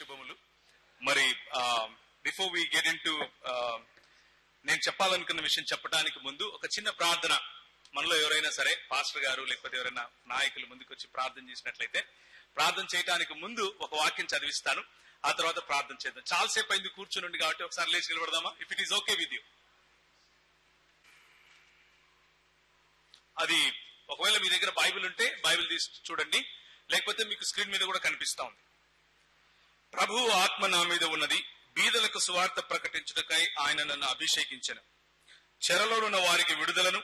శుభములు. మరి before we get into నేను చెప్పాలనుకున్న విషయం చెప్పడానికి ముందు ఒక చిన్న ప్రార్థన. మనలో ఎవరైనా సరే పాస్టర్ గారు లేకపోతే ఎవరైనా నాయకులు ముందుకు వచ్చి ప్రార్థన చేసినట్లయితే ప్రార్థన చేయడానికి ముందు ఒక వాక్యం చదివిస్తాను, ఆ తర్వాత ప్రార్థన చేద్దాం. చాలాసేపు అయింది కూర్చుని కాబట్టి ఒకసారి లేచి నిలబడదామా? If it is okay with you. అది ఒకవేళ మీ దగ్గర బైబిల్ ఉంటే బైబిల్ తీసి చూడండి, లేకపోతే మీకు స్క్రీన్ మీద కూడా కనిపిస్తా ఉంది. ప్రభువు ఆత్మ నా మీద ఉన్నది, బీదలకు సువార్త ప్రకటించుటకై ఆయన నన్ను అభిషేకించెను. చెరలోనున్న వారికి విడుదలను,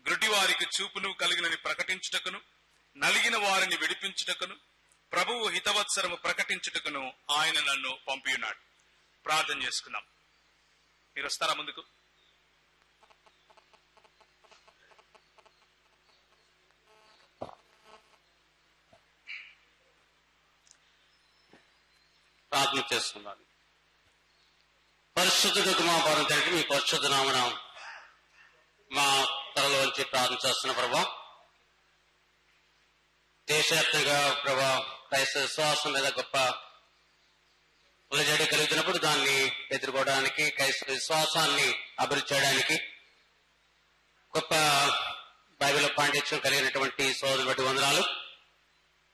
గ్రుడ్డి వారికి చూపును కలిగినని ప్రకటించుటకును, నలిగిన వారిని విడిపించుటకును, ప్రభువు హితవత్సరము ప్రకటించుటకును ఆయన నన్ను పంపియున్నాడు. ప్రార్థన చేసుకుందాం. మీరు వస్తారా ముందుకు? ప్రార్థన చేస్తున్నాను. పరిశుద్ధుడికి మా పరం తండ్రి, మీ పరిశుద్ధ నామన మా తరలోంచి ప్రార్థన చేస్తున్న ప్రభా, దేశవ్యాప్తంగా ప్రభా క్రైస్తవ విశ్వాసం మీద గొప్ప ఉలజడి కలుగుతున్నప్పుడు దాన్ని ఎదుర్కోవడానికి, క్రైస్తవ విశ్వాసాన్ని అభివృద్ధి చేయడానికి గొప్ప బైబిల్ పాండిత్యం కలిగినటువంటి సోదరుని బట్టి వందనాలు.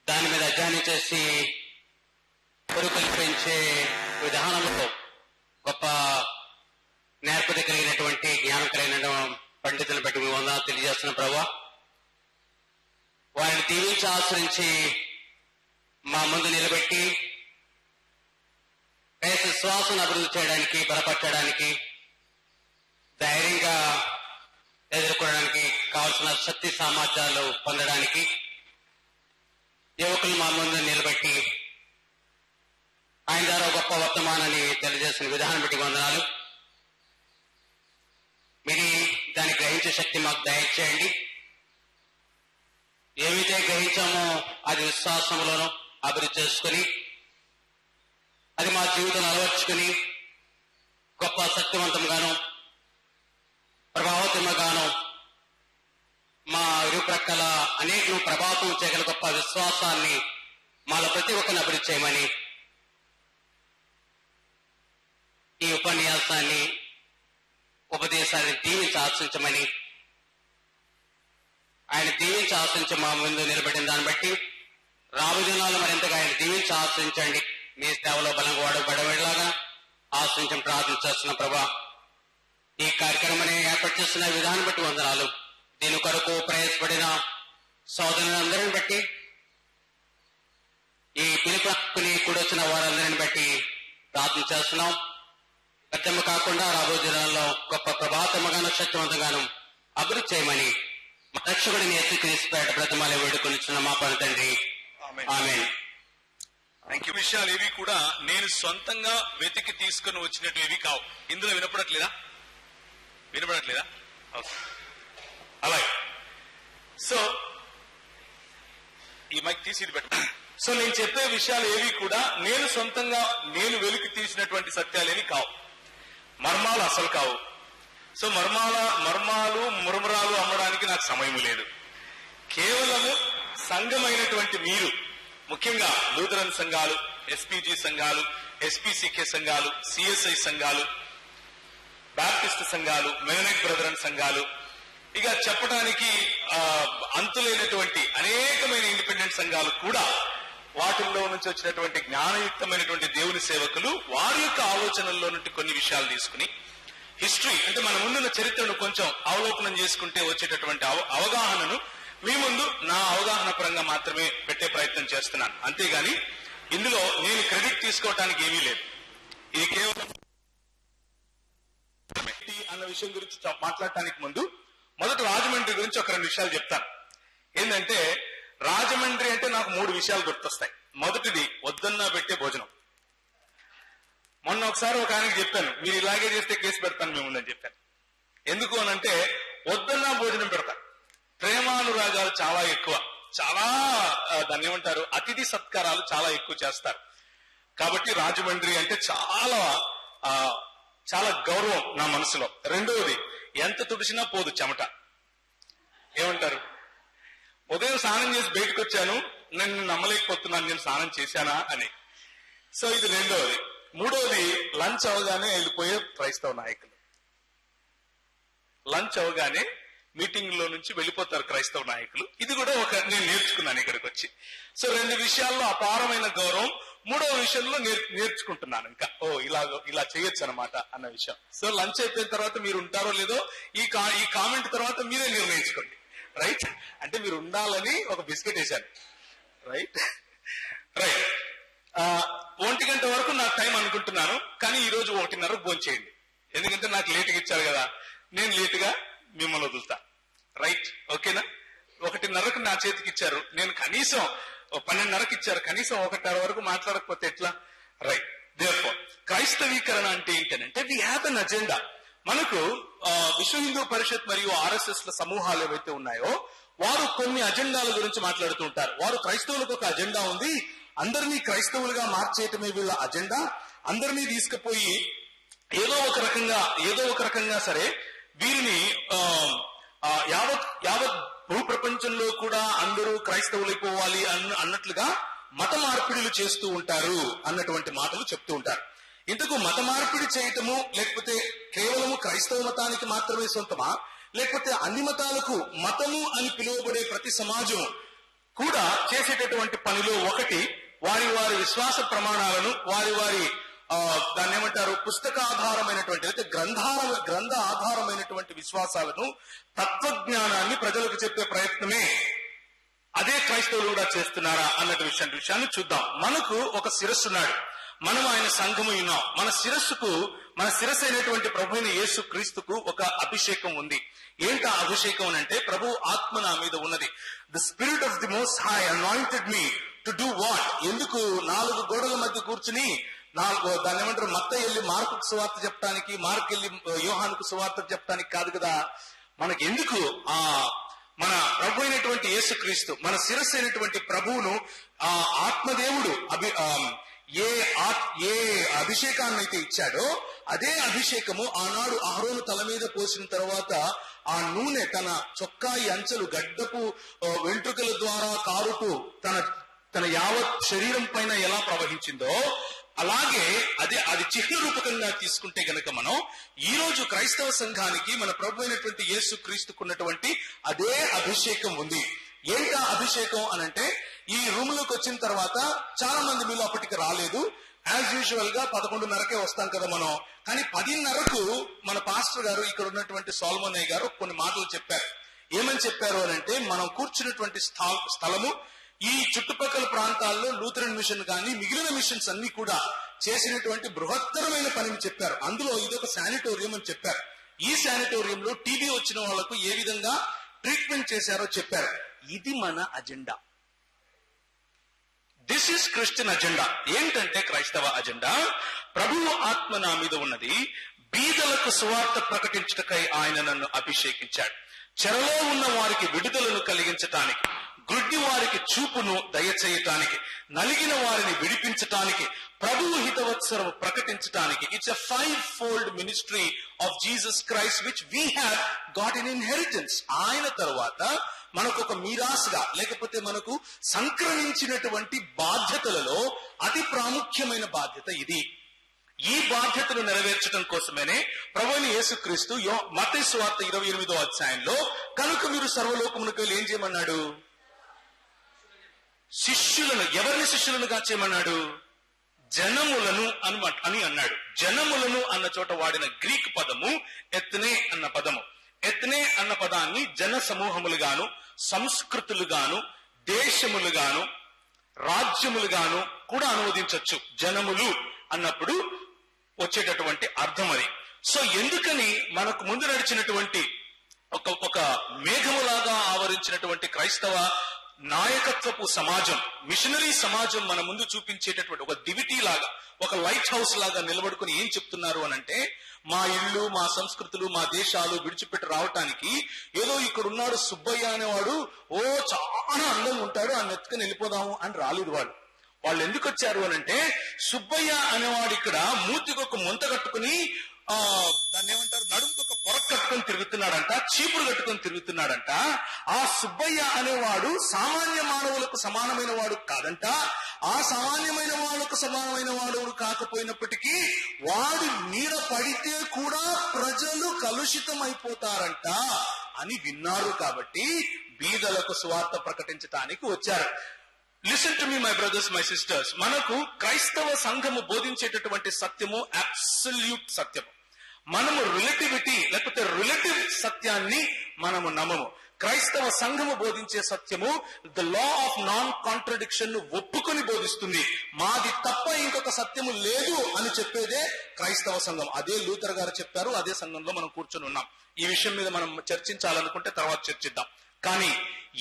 దాని మీద అధ్యయనం చేసి కల్పించే విధానంలో గొప్ప నేర్పథ్యం కలిగినటువంటి జ్ఞానం కలిగిన పండితులను బట్టి మీ వందనాలు తెలియజేస్తున్న ప్రభా, వారిని దీవించి ఆశ్రయించి మా ముందు నిలబెట్టి క్రైస్తవ విశ్వాసాన్ని అభివృద్ధి చేయడానికి, బలపరచడానికి, ధైర్యంగా ఎదుర్కోవడానికి కావలసిన శక్తి సామర్థ్యాలు పొందడానికి యువకులు మా ముందు నిలబెట్టి ఆయన ద్వారా గొప్ప వర్తమానాన్ని తెలియజేసిన విధానం బట్టి వందనాలు. మీరు దాన్ని గ్రహించే శక్తి మాకు దయచేయండి. ఏమైతే గ్రహించామో అది విశ్వాసంలోనూ అభివృద్ధి చేసుకుని అది మా జీవితంలో అలవర్చుకుని గొప్ప శక్తివంతంగాను ప్రభావవంతంగాను మా ఇరుప్రక్కల అనేకను ప్రభావితం చేయగల గొప్ప విశ్వాసాన్ని మాలో ప్రతి ఒక్కరిని అభివృద్ధి చేయమని ఈ ఉపన్యాసాన్ని, ఉపదేశాన్ని దీవించి ఆశించమని, ఆయన దీవించి ఆశించి మా ముందు నిలబడిన దాన్ని బట్టి రాబోయే దినాల్లో మరింతగా ఆయన దీవించి ఆశించండి. మీ సేవలో బలంగా వాడబడేలాగా ఆశించని ప్రార్థన చేస్తున్న ప్రభా, ఈ కార్యక్రమాన్ని ఏర్పాటు చేస్తున్న విధానం బట్టి వందనాలు. దీని కొరకు ప్రయాసపడిన సోదరులందరిని బట్టి, ఈ పిలుపుని కూడొచ్చిన వారందరిని బట్టి ప్రార్థన చేస్తున్నాం. వ్యర్థము కాకుండా రాబోయే దినాల్లో గొప్ప ప్రభాతముగాను శక్తివంతంగాను అభివృద్ధి చేయమని మా రక్షకుడిని యేసుక్రీస్తుపేట బ్రతిమాలే వేడుకొనిచున్న మా పని తండ్రి, ఆమేన్. విషయాలు ఏవి కూడా నేను సొంతంగా వెతికి తీసుకుని వచ్చినట్టు ఏవి కావు. ఇందులో వినపడట్లేదా? అలాగే. సో ఈ మైక్ తీసి ఇది పెట్ట. సో నేను చెప్పే విషయాలు ఏవి కూడా నేను సొంతంగా నేను వెలికి తీసినటువంటి సత్యాలేవి కావు, మర్మాలు అసలు కావు. సో మర్మాలు మురమరాలు అమ్మడానికి నాకు సమయం లేదు. కేవలము సంఘమైనటువంటి మీరు, ముఖ్యంగా లూథరన్ సంఘాలు, ఎస్పీజీ సంఘాలు, ఎస్పీసీకే సంఘాలు, సిఎస్ఐ సంఘాలు, బాప్టిస్ట్ సంఘాలు, మెనోనైట్ బ్రదరన్ సంఘాలు, ఇక చెప్పడానికి అంతులేనటువంటి అనేకమైన ఇండిపెండెంట్ సంఘాలు కూడా, వాటిల్లో నుంచి వచ్చినటువంటి జ్ఞానయుక్తమైనటువంటి దేవుని సేవకులు వారి యొక్క ఆలోచనల్లో నుండి కొన్ని విషయాలు తీసుకుని హిస్టరీ అంటే మన ముందున్న చరిత్రను కొంచెం అవలోకనం చేసుకుంటే వచ్చేటటువంటి అవగాహనను మీ ముందు నా అవగాహన పరంగా మాత్రమే పెట్టే ప్రయత్నం చేస్తున్నాను. అంతేగాని ఇందులో నేను క్రెడిట్ తీసుకోవటానికి ఏమీ లేదు. ఇది కేవలం అన్న విషయం గురించి మాట్లాడటానికి ముందు మొదట రాజమండ్రి గురించి ఒక 2 విషయాలు చెప్తాను. ఏంటంటే రాజమండ్రి అంటే నాకు 3 విషయాలు గుర్తొస్తాయి. మొదటిది వద్దన్నా పెట్టే భోజనం. మొన్న ఒకసారి ఒక ఆయనకి చెప్పాను, మీరు ఇలాగే చేస్తే కేసు పెడతాను మేము అని చెప్పాను. ఎందుకు అనంటే వద్దన్నా భోజనం పెడతాను. ప్రేమానురాగాలు చాలా ఎక్కువ, చాలా దాన్ని ఏమంటారు, అతిథి సత్కారాలు చాలా ఎక్కువ చేస్తారు. కాబట్టి రాజమండ్రి అంటే చాలా చాలా గౌరవం నా మనసులో. రెండవది, ఎంత తుడిచినా పోదు చెమట. ఏమంటారు? ఉదయం స్నానం చేసి బయటకు వచ్చాను, నేను నమ్మలేకపోతున్నాను నేను స్నానం చేశానా అని. సో ఇది రెండోది. మూడోది, లంచ్ అవగానే వెళ్ళిపోయే క్రైస్తవ నాయకులు. లంచ్ అవగానే మీటింగ్ లో నుంచి వెళ్ళిపోతారు క్రైస్తవ నాయకులు. ఇది కూడా నేను నేర్చుకున్నాను ఇక్కడికి వచ్చి. సో రెండు విషయాల్లో అపారమైన గౌరవం. మూడవ విషయంలో నేర్చుకుంటున్నాను ఇంకా ఇలా చేయొచ్చు అనమాట అన్న విషయం. సో లంచ్ అయిపోయిన తర్వాత మీరు ఉంటారో లేదో ఈ కామెంట్ తర్వాత మీరే నిర్ణయించుకోండి. రైట్? అంటే మీరు ఉండాలని ఒక బిస్కెట్ వేశాను. రైట్. 1 గంట వరకు నాకు టైం అనుకుంటున్నాను, కానీ ఈ రోజు 1:30 భోంచేయండి. ఎందుకంటే నాకు లేటుగా ఇచ్చారు కదా, నేను లేటుగా మిమ్మల్ని వదులుతా. రైట్? ఓకేనా? 1:30కు నా చేతికి ఇచ్చారు, నేను కనీసం 12:30కి ఇచ్చారు, కనీసం 1:30 వరకు మాట్లాడకపోతే ఎట్లా? రైట్. దేర్ఫోర్ క్రైస్తవీకరణ అంటే ఏంటంటే వి హ్యావ్ ఎన్ అజెండా. మనకు విశ్వ హిందూ పరిషత్ మరియు RSS ల సమూహాలు ఏవైతే ఉన్నాయో వారు కొన్ని అజెండాల గురించి మాట్లాడుతూ ఉంటారు. వారు క్రైస్తవులకు ఒక అజెండా ఉంది, అందరినీ క్రైస్తవులుగా మార్చేయటమే వీళ్ళ అజెండా. అందరినీ తీసుకుపోయి ఏదో ఒక రకంగా సరే వీరిని యావత్ భూప్రపంచంలో కూడా అందరూ క్రైస్తవులైపోవాలి అన్నట్లుగా మత మార్పిడులు చేస్తూ ఉంటారు అన్నటువంటి మాటలు చెప్తూ ఉంటారు. ఇంతకు మత మార్పిడి చేయటము లేకపోతే కేవలము క్రైస్తవ మతానికి మాత్రమే సొంతమా, లేకపోతే అన్ని మతాలకు మతము అని పిలువబడే ప్రతి సమాజం కూడా చేసేటటువంటి పనిలో ఒకటి వారి విశ్వాస ప్రమాణాలను వారి దాన్ని ఏమంటారు పుస్తకాధారమైనటువంటి అయితే గ్రంథ ఆధారమైనటువంటి విశ్వాసాలను, తత్వజ్ఞానాన్ని ప్రజలకు చెప్పే ప్రయత్నమే అదే క్రైస్తవులు కూడా చేస్తున్నారా అన్నట్టు విషయాన్ని చూద్దాం. మనకు ఒక శిరస్సు ఉన్నాడు, మనం ఆయన సంఘము ఉన్నాం. మన శిరస్సు అయినటువంటి ప్రభు అయిన యేసు క్రీస్తుకు ఒక అభిషేకం ఉంది. ఏంటి ఆ అభిషేకం అంటే ప్రభు ఆత్మ నా మీద ఉన్నది. The spirit of the most high anointed me to do what. ఎందుకు 4 గోడల మధ్య కూర్చుని దాన్ని ఏమంటారు మత్తయి వెళ్ళి మార్కుకు సువార్త చెప్పడానికి, మార్కు వెళ్ళి యోహానుకు సువార్త చెప్పడానికి కాదు కదా. మనకి ఎందుకు మన ప్రభు అయినటువంటి యేసుక్రీస్తు మన శిరస్సు అయినటువంటి ప్రభువును ఆత్మదేవుడు ఏ అభిషేకాన్ని అయితే ఇచ్చాడో అదే అభిషేకము ఆనాడు అహరోను తల మీద పోసిన తర్వాత ఆ నూనె తన చొక్కాయి అంచెలు గడ్డపు వెంట్రుకల ద్వారా కారుతూ తన యావత్ శరీరం పైన ఎలా ప్రవహించిందో అలాగే అది చిహ్న రూపకంగా తీసుకుంటే గనక మనం ఈ రోజు క్రైస్తవ సంఘానికి మన ప్రభు అయినటువంటి యేసు క్రీస్తుకున్నటువంటి అదే అభిషేకం ఉంది. ఏంటా అభిషేకం అనంటే ఈ రూమ్ లోకి వచ్చిన తర్వాత చాలా మంది మీలో అప్పటికి రాలేదు. యాజ్ యూజువల్ గా 11:30కే వస్తాం కదా మనం. కానీ 10:30కు మన పాస్టర్ గారు ఇక్కడ ఉన్నటువంటి సోల్మోనయ్య గారు కొన్ని మాటలు చెప్పారు. ఏమని చెప్పారు అనంటే మనం కూర్చున్నటువంటి స్థలము ఈ చుట్టుపక్కల ప్రాంతాల్లో లూథరన్ మిషన్ కానీ మిగిలిన మిషన్స్ అన్ని కూడా చేసినటువంటి బృహత్తరమైన పనిని చెప్పారు. అందులో ఇదొక శానిటోరియం అని చెప్పారు. ఈ శానిటోరియంలో టీబీ వచ్చిన వాళ్లకు ఏ విధంగా ట్రీట్మెంట్ చేశారో చెప్పారు. ఇది మన agenda. This is Christian agenda. ఏంటంటే క్రైస్తవ అజెండా ప్రభువు ఆత్మ నా మీద ఉన్నది, బీదలకు సువార్త ప్రకటించుటకై ఆయన నన్ను అభిషేకించాడు, చెరలో ఉన్న వారికి విడుదలను కలిగించటానికి, గుడ్డి వారికి చూపును దయచేయటానికి, నలిగిన వారిని విడిపించటానికి, ప్రభువు హితవత్సరము ప్రకటించటానికి. It's a 5-fold ministry of Jesus Christ which we have got in inheritance. ఆయన తర్వాత మనకు ఒక మీరాస్గా లేకపోతే మనకు సంక్రమించినటువంటి బాధ్యతలలో అతి ప్రాముఖ్యమైన బాధ్యత ఇది. ఈ బాధ్యతను నెరవేర్చడం కోసమేనే ప్రభువైన యేసుక్రీస్తు మత్తయి సువార్త 28వ అధ్యాయంలో కనుక మీరు సర్వలోకమునకు వెళ్ళి ఏం చేయమన్నాడు? శిష్యులను. ఎవరిని శిష్యులనుగా చేయమన్నాడు? జనములను అని అన్నాడు. జనములను అన్న చోట వాడిన గ్రీక్ పదము ఎత్నే అన్న పదము. ఎత్నే అన్న పదాన్ని జన సమూహములుగాను, సంస్కృతులుగాను, దేశములుగాను, రాజ్యములుగాను కూడా అనువదించవచ్చు. జనములు అన్నప్పుడు వచ్చేటటువంటి అర్థం అది. సో ఎందుకని మనకు ముందు నడిచినటువంటి ఒక మేఘములాగా ఆవరించినటువంటి క్రైస్తవ నాయకత్వపు సమాజం, మిషనరీ సమాజం మన ముందు చూపించేటటువంటి ఒక దివిటీ లాగా, ఒక లైట్ హౌస్ లాగా నిలబడుకుని ఏం చెప్తున్నారు అనంటే మా ఇల్లు, మా సంస్కృతులు, మా దేశాలు విడిచిపెట్టి రావటానికి ఏదో ఇక్కడ ఉన్నాడు సుబ్బయ్య అనేవాడు, చాలా అందంగా ఉంటాడు, ఆ నెత్తుకుని వెళ్ళిపోదాము అని రాలేదు వాళ్ళు ఎందుకు వచ్చారు అనంటే సుబ్బయ్య అనేవాడు ఇక్కడ మూతికి ఒక ముంత కట్టుకుని దాన్ని ఏమంటారు నడుముకు ఒక కట్టుకొని తిరుగుతున్నాడంట, చీపురు కట్టుకొని తిరుగుతున్నాడంట. ఆ సుబ్బయ్య అనేవాడు సామాన్య మానవులకు సమానమైన వాడు కాదంట. ఆ సామాన్యమైన వాళ్ళకు సమానమైన వాడు కాకపోయినప్పటికీ వాడు నీడ పడితే కూడా ప్రజలు కలుషితం అయిపోతారంట అని విన్నారు. కాబట్టి బీదలకు సువార్త ప్రకటించడానికి వచ్చారు. Listen to me my brothers, my sisters. మనకు క్రైస్తవ సంఘము బోధించేటటువంటి సత్యము అబ్సల్యూట్ సత్యము. మనము రిలేటివిటీ లేకపోతే రిలేటివ్ సత్యాన్ని మనము నమ్మము. క్రైస్తవ సంఘము బోధించే సత్యము the law of non contradiction ను ఒప్పుకొని బోధిస్తుంది. మాది తప్ప ఇంకొక సత్యము లేదు అని చెప్పేదే క్రైస్తవ సంఘం. అదే లూథర్ గారు చెప్పారు. అదే సంఘంలో మనం కూర్చొని ఉన్నాం. ఈ విషయం మీద మనం చర్చించాలనుకుంటే తర్వాత చర్చిద్దాం. కానీ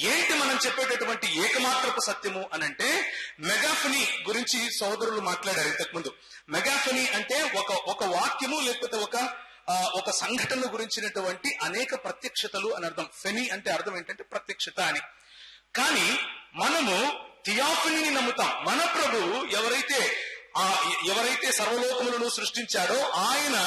ఏంటి మనం చెప్పేటటువంటి ఏకమాత్రపు సత్యము అనంటే, మెగాఫనీ గురించి సోదరులు మాట్లాడారు ఇంతకుముందు. మెగాఫనీ అంటే ఒక వాక్యము లేకపోతే ఒక సంఘటన గురించినటువంటి అనేక ప్రత్యక్షతలు అని అర్థం. ఫెనీ అంటే అర్థం ఏంటంటే ప్రత్యక్షత అని. కానీ మనము థియాఫనీని నమ్ముతాం. మన ప్రభువు ఎవరైతే సర్వలోకములను సృష్టించాడో ఆయన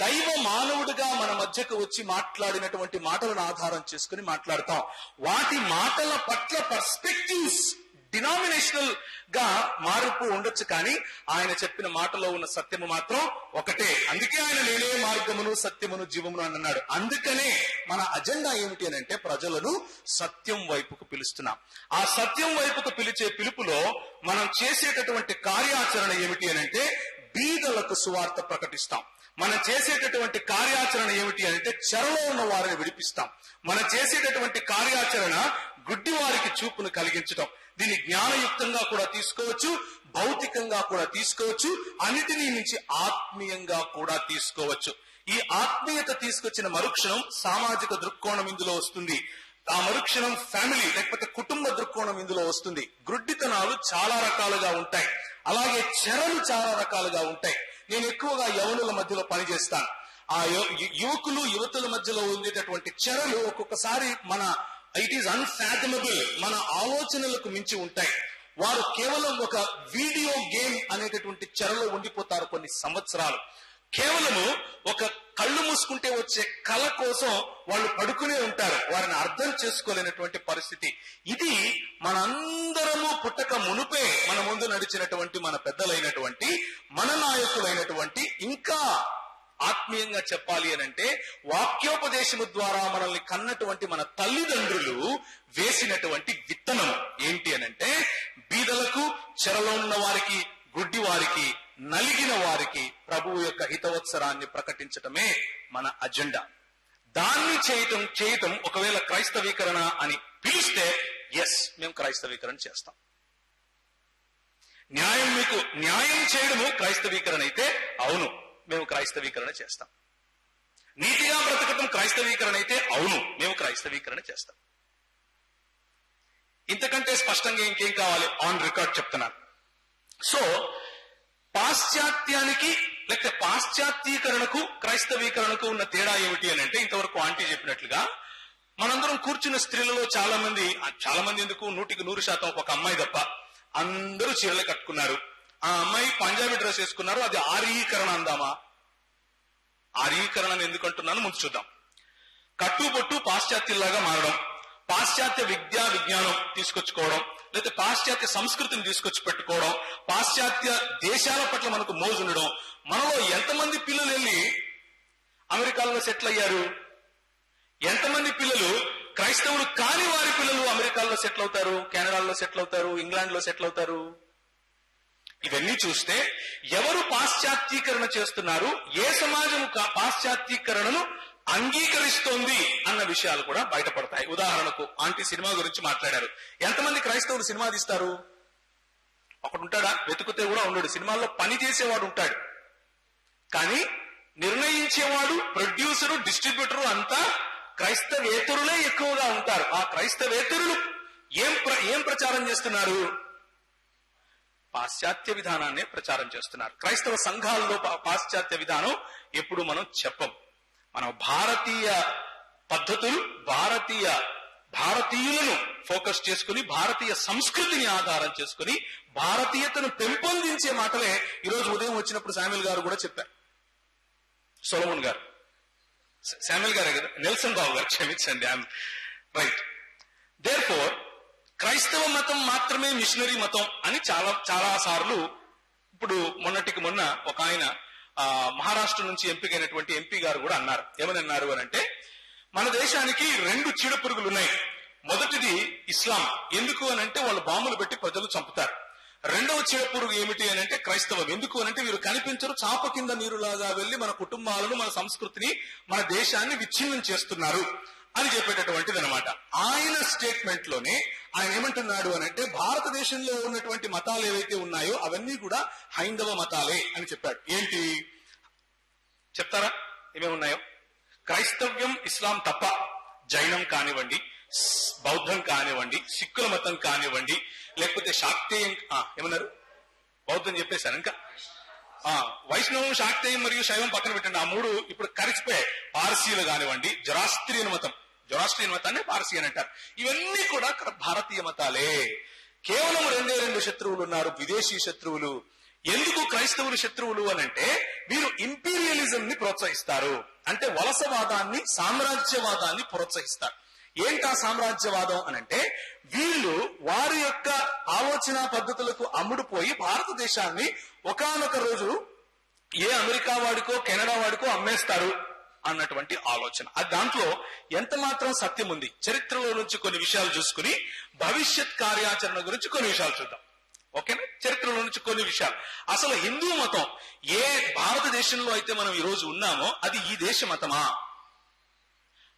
దైవ మానవుడిగా మన మధ్యకు వచ్చి మాట్లాడినటువంటి మాటలను ఆధారం చేసుకుని మాట్లాడతాం. వాటి మాటల పట్ల పర్స్పెక్టివ్స్ డినామినేషనల్ గా మారుతూ ఉండొచ్చు, కానీ ఆయన చెప్పిన మాటలో ఉన్న సత్యము మాత్రం ఒకటే. అందుకే ఆయన నేనే మార్గమును సత్యమును జీవమును అని అన్నాడు. అందుకనే మన అజెండా ఏమిటి అని అంటే ప్రజలను సత్యం వైపుకు పిలుస్తున్నాం. ఆ సత్యం వైపుకు పిలిచే పిలుపులో మనం చేసేటటువంటి కార్యాచరణ ఏమిటి అని అంటే బీదలకు సువార్త ప్రకటిస్తాం. మనం చేసేటటువంటి కార్యాచరణ ఏమిటి అంటే చెరలో ఉన్న వారిని విడిపిస్తాం. మనం చేసేటటువంటి కార్యాచరణ గుడ్డి వారికి చూపును కలిగించడం. దీన్ని జ్ఞానయుక్తంగా కూడా తీసుకోవచ్చు, భౌతికంగా కూడా తీసుకోవచ్చు, అన్నిటినీ మించి ఆత్మీయంగా కూడా తీసుకోవచ్చు. ఈ ఆత్మీయత తీసుకొచ్చిన మరుక్షణం సామాజిక దృక్కోణం ఇందులో వస్తుంది. ఆ మరుక్షణం ఫ్యామిలీ లేకపోతే కుటుంబ దృక్కోణం ఇందులో వస్తుంది. గ్రుడ్డితనాలు చాలా రకాలుగా ఉంటాయి, అలాగే చెరలు చాలా రకాలుగా ఉంటాయి. నేను ఎక్కువగా యవనుల మధ్యలో పనిచేస్తాను. ఆ యువకులు యువతుల మధ్యలో ఉండేటటువంటి చెరలు ఒక్కొక్కసారి ఇట్ ఈస్ అన్ఫాథమబుల్, మన ఆలోచనలకు మించి ఉంటాయి. వారు కేవలం ఒక వీడియో గేమ్ అనేటటువంటి చెరలో ఉండిపోతారు కొన్ని సంవత్సరాలు. కేవలము ఒక కళ్ళు మూసుకుంటే వచ్చే కళ కోసం వాళ్ళు పడుకునే ఉంటారు. వారిని అర్థం చేసుకోలేనటువంటి పరిస్థితి. ఇది మనందరము పుట్టక మునుపే మన ముందు నడిచినటువంటి మన పెద్దలైనటువంటి మన నాయకులైనటువంటి, ఇంకా ఆత్మీయంగా చెప్పాలి అనంటే వాక్యోపదేశము ద్వారా మనల్ని కన్నటువంటి మన తల్లిదండ్రులు వేసినటువంటి విత్తనం ఏంటి అనంటే బీదలకు, చెరలో ఉన్న వారికి, గుడ్డి వారికి, నలిగిన వారికి ప్రభువు యొక్క హితవత్సరాన్ని ప్రకటించటమే మన అజెండా. దాన్ని చేయటం ఒకవేళ క్రైస్తవీకరణ అని పిలిస్తే ఎస్, మేము క్రైస్తవీకరణ చేస్తాం. న్యాయం చేయడము క్రైస్తవీకరణ అయితే అవును, మేము క్రైస్తవీకరణ చేస్తాం. నీతిగా బ్రతకటం క్రైస్తవీకరణ అయితే అవును, మేము క్రైస్తవీకరణ చేస్తాం. ఇంతకంటే స్పష్టంగా ఇంకేం కావాలి? ఆన్ రికార్డ్ చెప్తున్నాను. సో పాశ్చాత్యానికి లేకపోతే పాశ్చాత్యీకరణకు క్రైస్తవీకరణకు ఉన్న తేడా ఏమిటి అని అంటే, ఇంతవరకు ఆంటీ చెప్పినట్లుగా మనందరం కూర్చున్న స్త్రీలలో చాలా మంది ఎందుకు 100% ఒక అమ్మాయి తప్ప అందరూ చీరలు కట్టుకున్నారు. ఆ అమ్మాయి పంజాబీ డ్రెస్ వేసుకున్నారు. అది ఆర్యీకరణ అందామా? ఆర్యీకరణ ఎందుకంటున్నాను ముందు చూద్దాం. కట్టుబొట్టు పాశ్చాత్యుల్లాగా మారడం, పాశ్చాత్య విజ్ఞానం తీసుకొచ్చుకోవడం, లేకపోతే పాశ్చాత్య సంస్కృతిని తీసుకొచ్చి పెట్టుకోవడం, పాశ్చాత్య దేశాల పట్ల మనకు మోజు ఉండడం. మనలో ఎంతమంది పిల్లలు వెళ్ళి అమెరికాలో సెటిల్ అయ్యారు? ఎంతమంది పిల్లలు క్రైస్తవులు కాని వారి పిల్లలు అమెరికాలో సెటిల్ అవుతారు, కెనడాలో సెటిల్ అవుతారు, ఇంగ్లాండ్ లో సెటిల్ అవుతారు? ఇవన్నీ చూస్తే ఎవరు పాశ్చాత్యీకరణ చేస్తున్నారు, ఏ సమాజం పాశ్చాత్యీకరణను అంగీకరిస్తోంది అన్న విషయాలు కూడా బయటపడతాయి. ఉదాహరణకు ఆంటీ సినిమా గురించి మాట్లాడారు. ఎంతమంది క్రైస్తవులు సినిమా తీస్తారు? ఒకడు ఉంటాడా? వెతుకుతే కూడా ఉండడు. సినిమాల్లో పని చేసేవాడు ఉంటాడు, కానీ నిర్ణయించేవాడు, ప్రొడ్యూసరు, డిస్ట్రిబ్యూటరు అంతా క్రైస్తవేతరులే ఎక్కువగా ఉంటారు. ఆ క్రైస్తవేతరులు ఏం ప్రచారం చేస్తున్నారు? పాశ్చాత్య విధానాన్ని ప్రచారం చేస్తున్నారు. క్రైస్తవ సంఘాల్లో పాశ్చాత్య విధానం ఎప్పుడు మనం చెప్పం. మనం భారతీయ పద్ధతులు, భారతీయులను ఫోకస్ చేసుకుని, భారతీయ సంస్కృతిని ఆధారం చేసుకుని భారతీయతను పెంపొందించే మాటలే ఈరోజు ఉదయం వచ్చినప్పుడు శామ్యుల్ గారు కూడా చెప్పారు. సొలొమోన్ గారు శామ్యుల్ గారే కదా, నెల్సన్ బాబు గారు, క్షమించండి, రైట్. దేర్ఫోర్ క్రైస్తవ మతం మాత్రమే మిషనరీ మతం అని చాలా చాలా సార్లు, ఇప్పుడు మొన్నటికి మొన్న ఒక ఆయన మహారాష్ట్ర నుంచి ఎంపికైనటువంటి ఎంపీ గారు కూడా అన్నారు. ఏమని అన్నారు అని అంటే, మన దేశానికి 2 చీడ పురుగులు ఉన్నాయి. మొదటిది ఇస్లాం. ఎందుకు అని అంటే వాళ్ళు బాంబులు పెట్టి ప్రజలు చంపుతారు. రెండవ చీడ పురుగు ఏమిటి అని అంటే క్రైస్తవం. ఎందుకు అని అంటే వీరు కనిపించరు, చాప కింద నీరులాగా వెళ్లి మన కుటుంబాలను, మన సంస్కృతిని, మన దేశాన్ని విచ్ఛిన్నం చేస్తున్నారు అని చెప్పేటటువంటిది అనమాట. ఆయన స్టేట్మెంట్ లోనే ఆయన ఏమంటున్నాడు అని అంటే, భారతదేశంలో ఉన్నటువంటి మతాలు ఏవైతే ఉన్నాయో అవన్నీ కూడా హైందవ మతాలే అని చెప్పాడు. ఏంటి చెప్తారా ఏమేమి ఉన్నాయో? క్రైస్తవ్యం, ఇస్లాం తప్ప జైనం కానివ్వండి, బౌద్ధం కానివ్వండి, సిక్కుల మతం కానివ్వండి, లేకపోతే శాక్తేయం, ఏమన్నారు, బౌద్ధం చెప్పేశారు, ఇంకా వైష్ణవం, శాక్తేయం మరియు శైవం పక్కన పెట్టండి. ఆ 3 ఇప్పుడు కలిసిపోయాయి. పార్సీలు కానివ్వండి, జొరాస్ట్రియన్ మతాన్ని పార్సీ అని అంటారు. ఇవన్నీ కూడా భారతీయ మతాలే. కేవలం 2 శత్రువులు ఉన్నారు, విదేశీ శత్రువులు. ఎందుకు క్రైస్తవులు శత్రువులు అని అంటే, వీరు ఇంపీరియలిజం ని ప్రోత్సహిస్తారు. అంటే వలసవాదాన్ని, సామ్రాజ్యవాదాన్ని ప్రోత్సహిస్తారు. ఏంటా సామ్రాజ్యవాదం అని అంటే, వీళ్ళు వారి యొక్క ఆలోచన పద్ధతులకు అమ్ముడుపోయి భారతదేశాన్ని ఒకానొక రోజు ఏ అమెరికా వాడికో కెనడా వాడికో అమ్మేస్తారు అన్నటువంటి ఆలోచన. అది దాంట్లో ఎంత మాత్రం సత్యం ఉంది. చరిత్రలో నుంచి కొన్ని విషయాలు చూసుకుని భవిష్యత్ కార్యాచరణ గురించి కొన్ని విషయాలు చూద్దాం. ఓకేనా? చరిత్రలో నుంచి కొన్ని విషయాలు. అసలు హిందూ మతం ఏ భారతదేశంలో అయితే మనం ఈ రోజు ఉన్నామో అది ఈ దేశ మతమా?